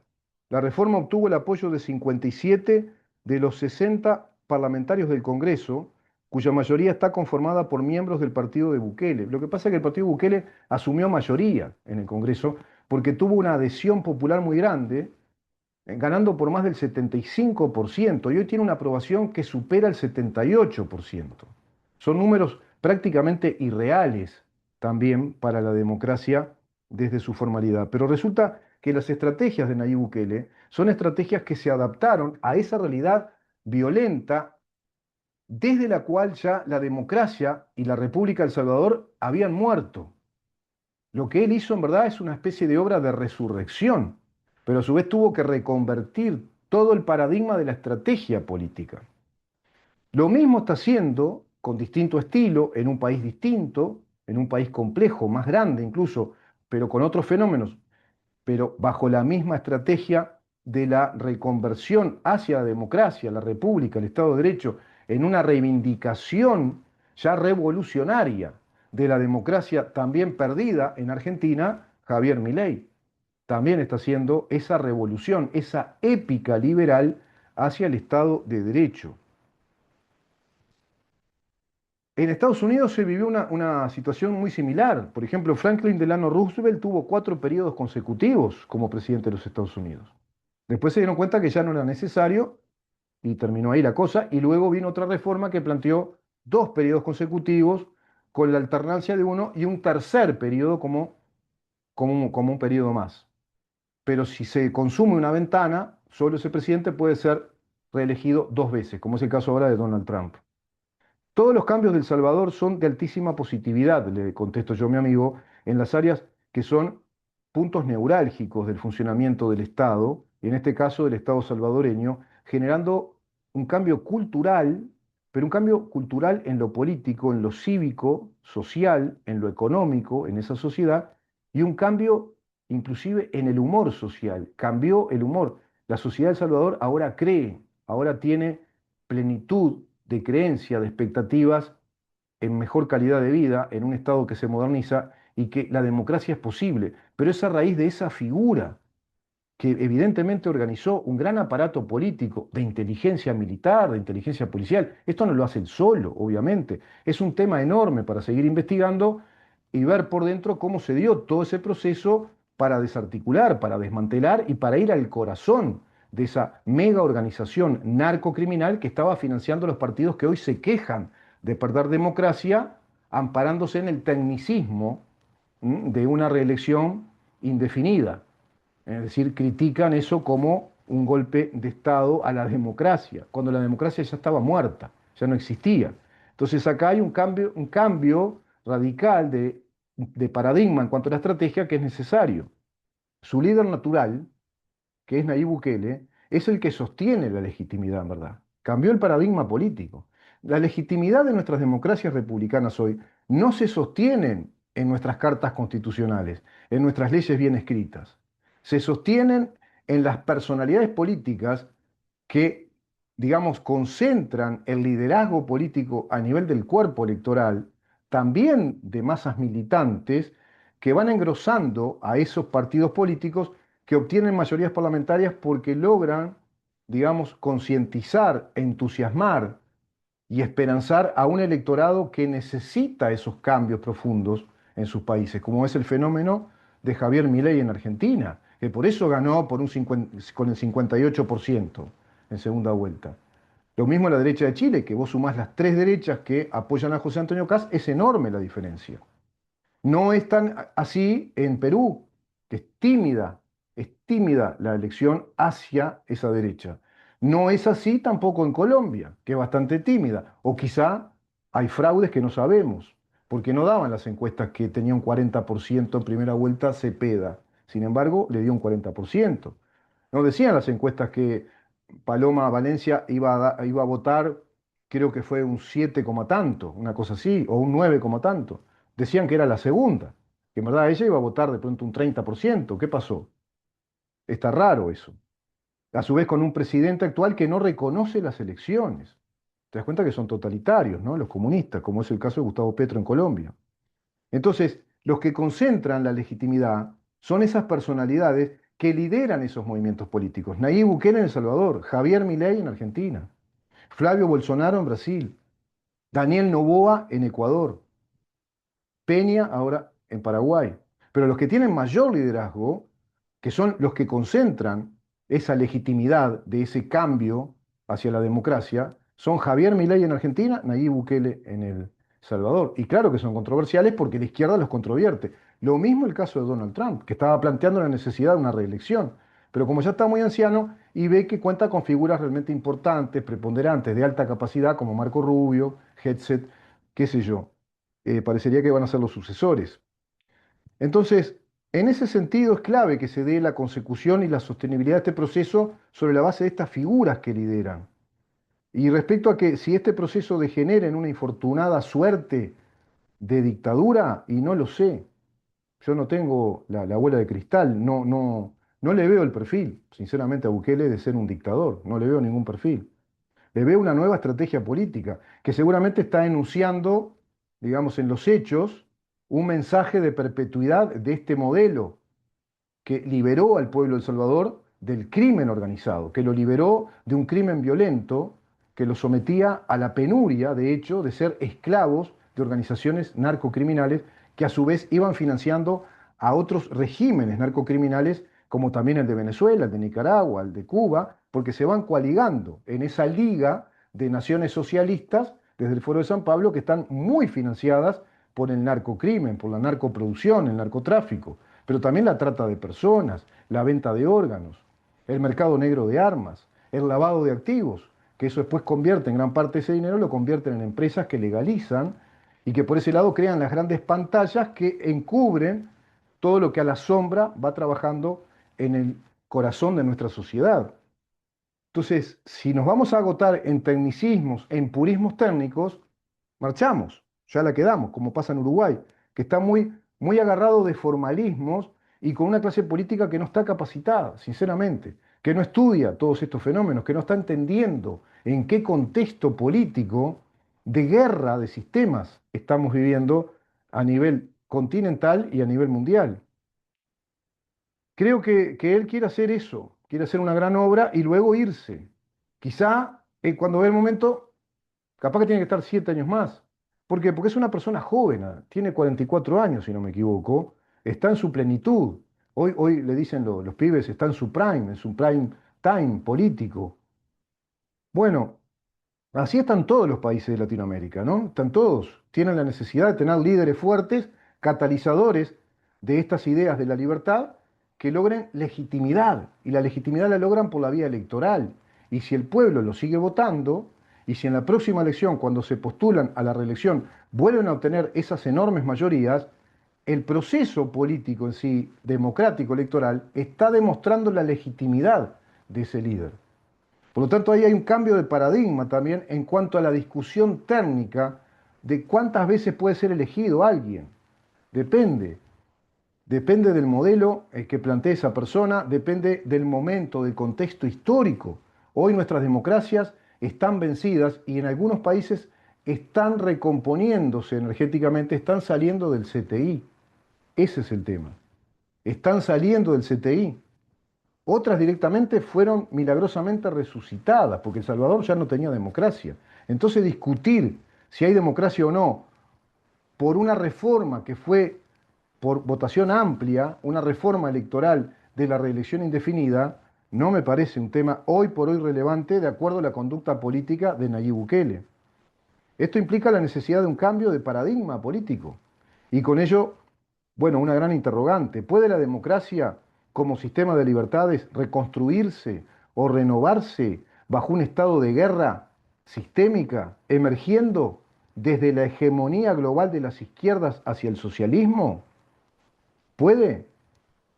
La reforma obtuvo el apoyo de 57 de los 60 parlamentarios del Congreso, cuya mayoría está conformada por miembros del partido de Bukele. Lo que pasa es que el partido de Bukele asumió mayoría en el Congreso porque tuvo una adhesión popular muy grande, ganando por más del 75%, y hoy tiene una aprobación que supera el 78%. Son números prácticamente irreales también para la democracia desde su formalidad. Pero resulta que las estrategias de Nayib Bukele son estrategias que se adaptaron a esa realidad violenta desde la cual ya la democracia y la República de El Salvador habían muerto. Lo que él hizo en verdad es una especie de obra de resurrección, pero a su vez tuvo que reconvertir todo el paradigma de la estrategia política. Lo mismo está haciendo, con distinto estilo, en un país distinto, en un país complejo, más grande incluso, pero con otros fenómenos, pero bajo la misma estrategia de la reconversión hacia la democracia, la república, el Estado de Derecho, en una reivindicación ya revolucionaria de la democracia también perdida en Argentina. Javier Milei también está haciendo esa revolución, esa épica liberal hacia el Estado de Derecho. En Estados Unidos se vivió una situación muy similar. Por ejemplo, Franklin Delano Roosevelt tuvo 4 periodos consecutivos como presidente de los Estados Unidos. Después se dieron cuenta que ya no era necesario y terminó ahí la cosa. Y luego vino otra reforma que planteó 2 periodos consecutivos con la alternancia de uno y un tercer periodo como un periodo más. Pero si se consume una ventana, solo ese presidente puede ser reelegido 2 veces, como es el caso ahora de Donald Trump. Todos los cambios de El Salvador son de altísima positividad, le contesto yo a mi amigo, en las áreas que son puntos neurálgicos del funcionamiento del Estado, y en este caso del Estado salvadoreño, generando un cambio cultural, pero un cambio cultural en lo político, en lo cívico, social, en lo económico, en esa sociedad, y un cambio inclusive en el humor social. Cambió el humor. La sociedad de El Salvador ahora cree, ahora tiene plenitud de creencia, de expectativas en mejor calidad de vida, en un Estado que se moderniza y que la democracia es posible. Pero es a raíz de esa figura que evidentemente organizó un gran aparato político de inteligencia militar, de inteligencia policial. Esto no lo hace él solo, obviamente. Es un tema enorme para seguir investigando y ver por dentro cómo se dio todo ese proceso para desarticular, para desmantelar y para ir al corazón de esa mega organización narcocriminal que estaba financiando los partidos que hoy se quejan de perder democracia, amparándose en el tecnicismo de una reelección indefinida. Es decir, critican eso como un golpe de Estado a la democracia, cuando la democracia ya estaba muerta, ya no existía. Entonces acá hay un cambio radical de de paradigma en cuanto a la estrategia que es necesario. Su líder natural, que es Nayib Bukele, es el que sostiene la legitimidad, en verdad. Cambió el paradigma político. La legitimidad de nuestras democracias republicanas hoy no se sostienen en nuestras cartas constitucionales, en nuestras leyes bien escritas. Se sostienen en las personalidades políticas que, digamos, concentran el liderazgo político a nivel del cuerpo electoral, también de masas militantes, que van engrosando a esos partidos políticos que obtienen mayorías parlamentarias porque logran, digamos, concientizar, entusiasmar y esperanzar a un electorado que necesita esos cambios profundos en sus países, como es el fenómeno de Javier Milei en Argentina, que por eso ganó con el 58% en segunda vuelta. Lo mismo en la derecha de Chile, que vos sumás las tres derechas que apoyan a José Antonio Kast, es enorme la diferencia. No es tan así en Perú, que es tímida la elección hacia esa derecha. No es así tampoco en Colombia, que es bastante tímida. O quizá hay fraudes que no sabemos, porque no daban las encuestas que tenía un 40% en primera vuelta Cepeda. Sin embargo, le dio un 40%. No decían las encuestas que Paloma Valencia iba a votar, creo que fue un 7 coma tanto, una cosa así, o un 9 coma tanto. Decían que era la segunda, que en verdad ella iba a votar de pronto un 30%. ¿Qué pasó? Está raro eso. A su vez con un presidente actual que no reconoce las elecciones. Te das cuenta que son totalitarios, ¿no? Los comunistas, como es el caso de Gustavo Petro en Colombia. Entonces, los que concentran la legitimidad son esas personalidades que lideran esos movimientos políticos. Nayib Bukele en El Salvador, Javier Milei en Argentina, Flavio Bolsonaro en Brasil, Daniel Noboa en Ecuador, Peña ahora en Paraguay. Pero los que tienen mayor liderazgo, que son los que concentran esa legitimidad de ese cambio hacia la democracia, son Javier Milei en Argentina, Nayib Bukele en El Salvador. Y claro que son controversiales porque la izquierda los controvierte. Lo mismo el caso de Donald Trump, que estaba planteando la necesidad de una reelección. Pero como ya está muy anciano y ve que cuenta con figuras realmente importantes, preponderantes, de alta capacidad, como Marco Rubio, Hegseth, qué sé yo, parecería que van a ser los sucesores. Entonces, en ese sentido es clave que se dé la consecución y la sostenibilidad de este proceso sobre la base de estas figuras que lideran. Y respecto a que si este proceso degenera en una infortunada suerte de dictadura, y no lo sé, yo no tengo la bola de cristal, no le veo el perfil, sinceramente, a Bukele de ser un dictador, no le veo ningún perfil. Le veo una nueva estrategia política que seguramente está enunciando, digamos, en los hechos, un mensaje de perpetuidad de este modelo que liberó al pueblo de El Salvador del crimen organizado, que lo liberó de un crimen violento, que lo sometía a la penuria, de hecho, de ser esclavos de organizaciones narcocriminales que a su vez iban financiando a otros regímenes narcocriminales, como también el de Venezuela, el de Nicaragua, el de Cuba, porque se van coaligando en esa liga de naciones socialistas desde el Foro de San Pablo que están muy financiadas por el narcocrimen, por la narcoproducción, el narcotráfico, pero también la trata de personas, la venta de órganos, el mercado negro de armas, el lavado de activos, que eso después convierte en gran parte de ese dinero, lo convierten en empresas que legalizan y que por ese lado crean las grandes pantallas que encubren todo lo que a la sombra va trabajando en el corazón de nuestra sociedad. Entonces, si nos vamos a agotar en tecnicismos, en purismos técnicos, marchamos, ya la quedamos, como pasa en Uruguay, que está muy agarrado de formalismos y con una clase política que no está capacitada, sinceramente, que no estudia todos estos fenómenos, que no está entendiendo en qué contexto político de guerra de sistemas estamos viviendo a nivel continental y a nivel mundial. Creo que él quiere hacer eso, quiere hacer una gran obra y luego irse. Quizá cuando ve el momento, capaz que tiene que estar 7 años más. ¿Por qué? Porque es una persona joven, tiene 44 años, si no me equivoco, está en su plenitud. Hoy le dicen los pibes, está en su prime time político. Bueno, así están todos los países de Latinoamérica, ¿no? Están todos, tienen la necesidad de tener líderes fuertes, catalizadores de estas ideas de la libertad, que logren legitimidad. Y la legitimidad la logran por la vía electoral. Y si el pueblo lo sigue votando, y si en la próxima elección, cuando se postulan a la reelección, vuelven a obtener esas enormes mayorías, el proceso político en sí, democrático, electoral, está demostrando la legitimidad de ese líder. Por lo tanto, ahí hay un cambio de paradigma también en cuanto a la discusión técnica de cuántas veces puede ser elegido alguien. Depende. Depende del modelo que plantee esa persona, depende del momento, del contexto histórico. Hoy nuestras democracias están vencidas y en algunos países están recomponiéndose energéticamente, están saliendo del CTI. Ese es el tema. Están saliendo del CTI. Otras directamente fueron milagrosamente resucitadas, porque El Salvador ya no tenía democracia. Entonces discutir si hay democracia o no por una reforma que fue por votación amplia, una reforma electoral de la reelección indefinida, no me parece un tema hoy por hoy relevante de acuerdo a la conducta política de Nayib Bukele. Esto implica la necesidad de un cambio de paradigma político y con ello, bueno, una gran interrogante. ¿Puede la democracia como sistema de libertades reconstruirse o renovarse bajo un estado de guerra sistémica, emergiendo desde la hegemonía global de las izquierdas hacia el socialismo? ¿Puede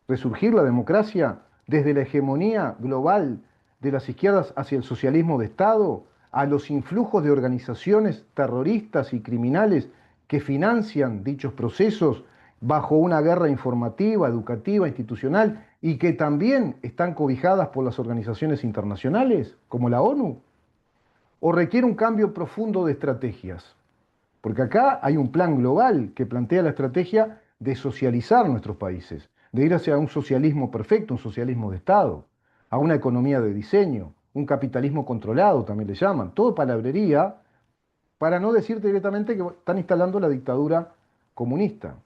resurgir la democracia desde la hegemonía global de las izquierdas hacia el socialismo de Estado, a los influjos de organizaciones terroristas y criminales que financian dichos procesos bajo una guerra informativa, educativa, institucional y que también están cobijadas por las organizaciones internacionales, como la ONU? ¿O requiere un cambio profundo de estrategias? Porque acá hay un plan global que plantea la estrategia de socializar nuestros países, de ir hacia un socialismo perfecto, un socialismo de Estado, a una economía de diseño, un capitalismo controlado, también le llaman. Todo palabrería para no decirte directamente que están instalando la dictadura comunista.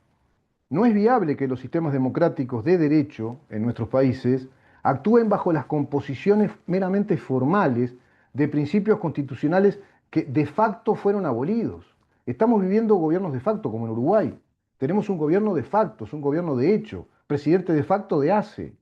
No es viable que los sistemas democráticos de derecho en nuestros países actúen bajo las composiciones meramente formales de principios constitucionales que de facto fueron abolidos. Estamos viviendo gobiernos de facto, como en Uruguay. Tenemos un gobierno de facto, es un gobierno de hecho, presidente de facto de ACE,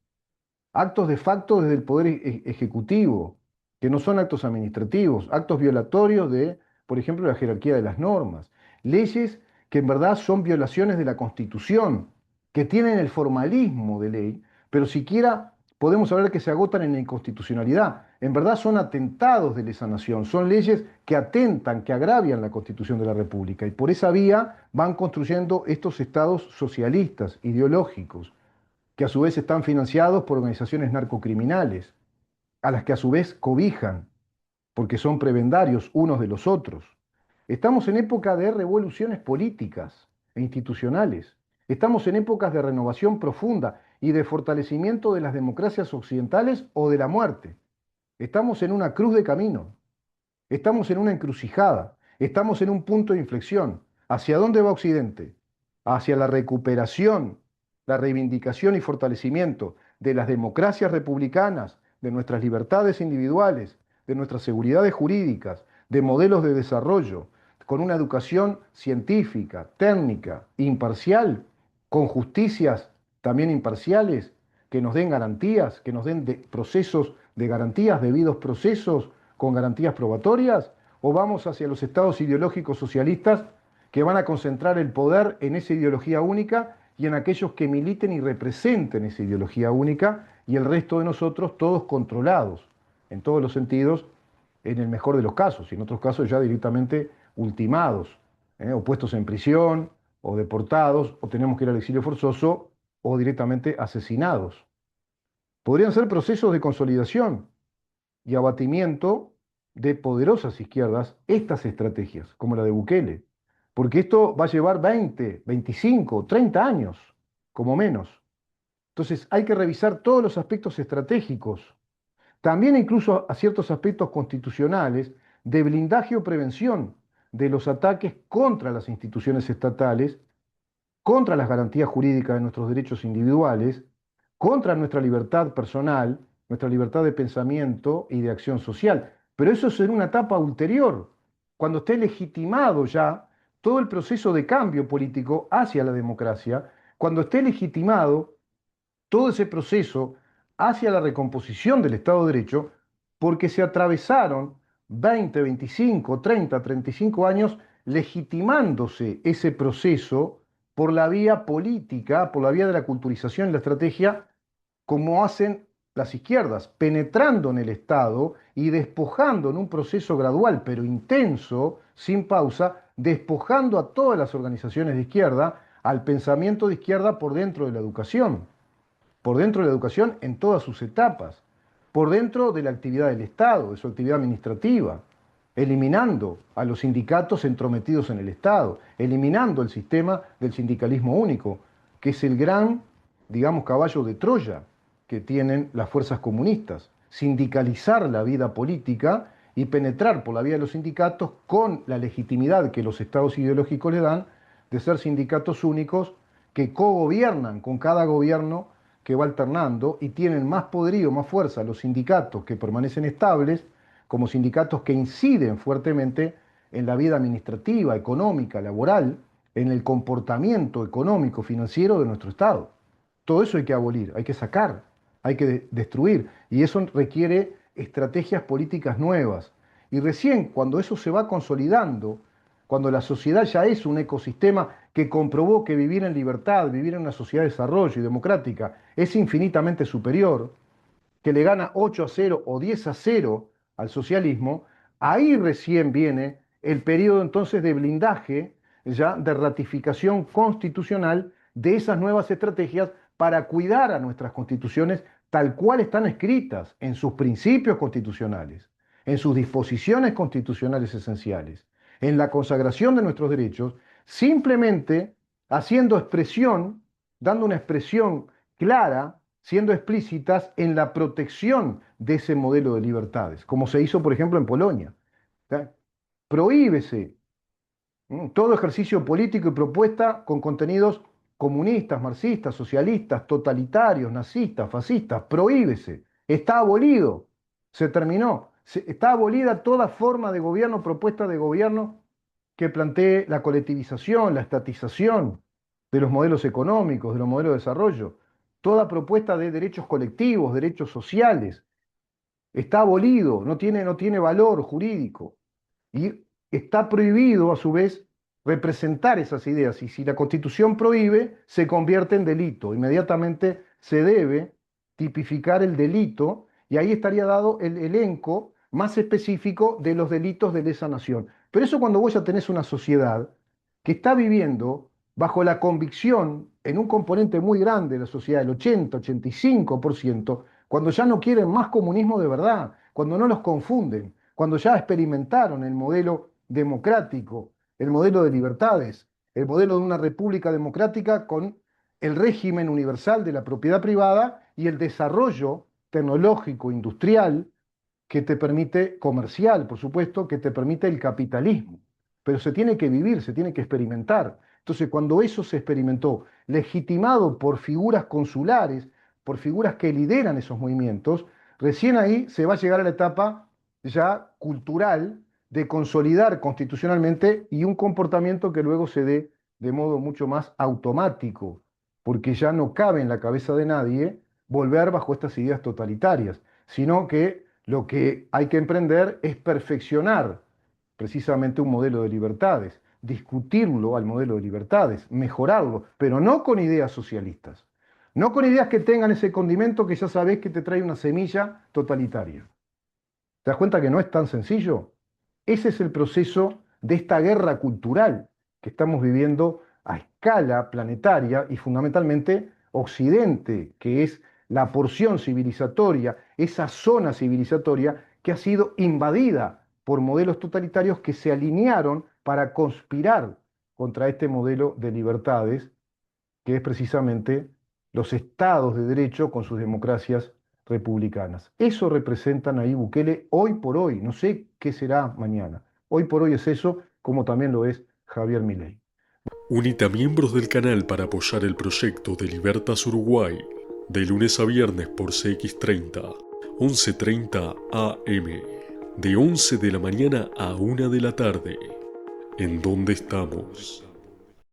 actos de facto desde el Poder Ejecutivo, que no son actos administrativos, actos violatorios de, por ejemplo, la jerarquía de las normas, leyes que en verdad son violaciones de la Constitución, que tienen el formalismo de ley, pero siquiera podemos hablar que se agotan en la inconstitucionalidad. En verdad son atentados de lesa nación, son leyes que atentan, que agravian la Constitución de la República, y por esa vía van construyendo estos estados socialistas, ideológicos, que a su vez están financiados por organizaciones narcocriminales, a las que a su vez cobijan, porque son prebendarios unos de los otros. Estamos en época de revoluciones políticas e institucionales. Estamos en épocas de renovación profunda y de fortalecimiento de las democracias occidentales o de la muerte. Estamos en una cruz de camino. Estamos en una encrucijada. Estamos en un punto de inflexión. ¿Hacia dónde va Occidente? Hacia la recuperación, la reivindicación y fortalecimiento de las democracias republicanas, de nuestras libertades individuales, de nuestras seguridades jurídicas, de modelos de desarrollo, con una educación científica, técnica, imparcial, con justicias también imparciales, que nos den garantías, que nos den procesos de garantías, debidos procesos con garantías probatorias, o vamos hacia los estados ideológicos socialistas que van a concentrar el poder en esa ideología única y en aquellos que militen y representen esa ideología única y el resto de nosotros todos controlados, en todos los sentidos, en el mejor de los casos, y en otros casos ya directamente ultimados, o puestos en prisión, o deportados, o tenemos que ir al exilio forzoso, o directamente asesinados. Podrían ser procesos de consolidación y abatimiento de poderosas izquierdas estas estrategias, como la de Bukele, porque esto va a llevar 20, 25, 30 años, como menos. Entonces hay que revisar todos los aspectos estratégicos, también incluso a ciertos aspectos constitucionales de blindaje o prevención de los ataques contra las instituciones estatales, contra las garantías jurídicas de nuestros derechos individuales, contra nuestra libertad personal, nuestra libertad de pensamiento y de acción social. Pero eso es en una etapa ulterior, cuando esté legitimado ya todo el proceso de cambio político hacia la democracia, cuando esté legitimado todo ese proceso hacia la recomposición del Estado de Derecho, porque se atravesaron 20, 25, 30, 35 años legitimándose ese proceso por la vía política, por la vía de la culturización y la estrategia, como hacen las izquierdas, penetrando en el Estado y despojando en un proceso gradual, pero intenso, sin pausa, despojando a todas las organizaciones de izquierda, al pensamiento de izquierda por dentro de la educación en todas sus etapas, por dentro de la actividad del Estado, de su actividad administrativa, eliminando a los sindicatos entrometidos en el Estado, eliminando el sistema del sindicalismo único, que es el gran, digamos, caballo de Troya que tienen las fuerzas comunistas, sindicalizar la vida política y penetrar por la vía de los sindicatos con la legitimidad que los estados ideológicos le dan de ser sindicatos únicos que cogobiernan con cada gobierno que va alternando y tienen más poderío, más fuerza los sindicatos que permanecen estables como sindicatos que inciden fuertemente en la vida administrativa, económica, laboral, en el comportamiento económico, financiero de nuestro Estado. Todo eso hay que abolir, hay que sacar, hay que destruir, y eso requiere estrategias políticas nuevas. Y recién cuando eso se va consolidando, cuando la sociedad ya es un ecosistema que comprobó que vivir en libertad, vivir en una sociedad de desarrollo y democrática es infinitamente superior, que le gana 8-0 o 10-0 al socialismo, ahí recién viene el periodo entonces de blindaje, ya de ratificación constitucional de esas nuevas estrategias para cuidar a nuestras constituciones tal cual están escritas en sus principios constitucionales, en sus disposiciones constitucionales esenciales, en la consagración de nuestros derechos, simplemente haciendo expresión, dando una expresión clara, siendo explícitas en la protección de ese modelo de libertades, como se hizo, por ejemplo, en Polonia. Prohíbese todo ejercicio político y propuesta con contenidos comunistas, marxistas, socialistas, totalitarios, nazistas, fascistas. Prohíbese. Está abolido. Se terminó. Está abolida toda forma de gobierno, propuesta de gobierno que plantee la colectivización, la estatización de los modelos económicos, de los modelos de desarrollo. Toda propuesta de derechos colectivos, derechos sociales. Está abolido, no tiene valor jurídico. Y está prohibido, a su vez, representar esas ideas. Y si la Constitución prohíbe, se convierte en delito. Inmediatamente se debe tipificar el delito y ahí estaría dado el elenco más específico de los delitos de lesa nación. Pero eso cuando vos ya tenés una sociedad que está viviendo bajo la convicción, en un componente muy grande de la sociedad, el 80-85%, cuando ya no quieren más comunismo de verdad, cuando no los confunden, cuando ya experimentaron el modelo democrático, el modelo de libertades, el modelo de una república democrática con el régimen universal de la propiedad privada y el desarrollo tecnológico, industrial, que te permite, comercial, por supuesto, que te permite el capitalismo. Pero se tiene que vivir, se tiene que experimentar. Entonces, cuando eso se experimentó, legitimado por figuras consulares, por figuras que lideran esos movimientos, recién ahí se va a llegar a la etapa ya cultural de consolidar constitucionalmente y un comportamiento que luego se dé de modo mucho más automático, porque ya no cabe en la cabeza de nadie volver bajo estas ideas totalitarias, sino que lo que hay que emprender es perfeccionar precisamente un modelo de libertades, discutirlo al modelo de libertades, mejorarlo, pero no con ideas socialistas, no con ideas que tengan ese condimento que ya sabés que te trae una semilla totalitaria. ¿Te das cuenta que no es tan sencillo? Ese es el proceso de esta guerra cultural que estamos viviendo a escala planetaria y fundamentalmente Occidente, que es la porción civilizatoria, esa zona civilizatoria que ha sido invadida por modelos totalitarios que se alinearon para conspirar contra este modelo de libertades, que es precisamente los estados de derecho con sus democracias republicanas. Eso representa Nayib Bukele hoy por hoy, no sé qué será mañana. Hoy por hoy es eso, como también lo es Javier Milei. Unite a miembros del canal para apoyar el proyecto de Libertas Uruguay, de lunes a viernes por CX30, 11:30 AM, de 11 de la mañana a 1 de la tarde. ¿En dónde estamos?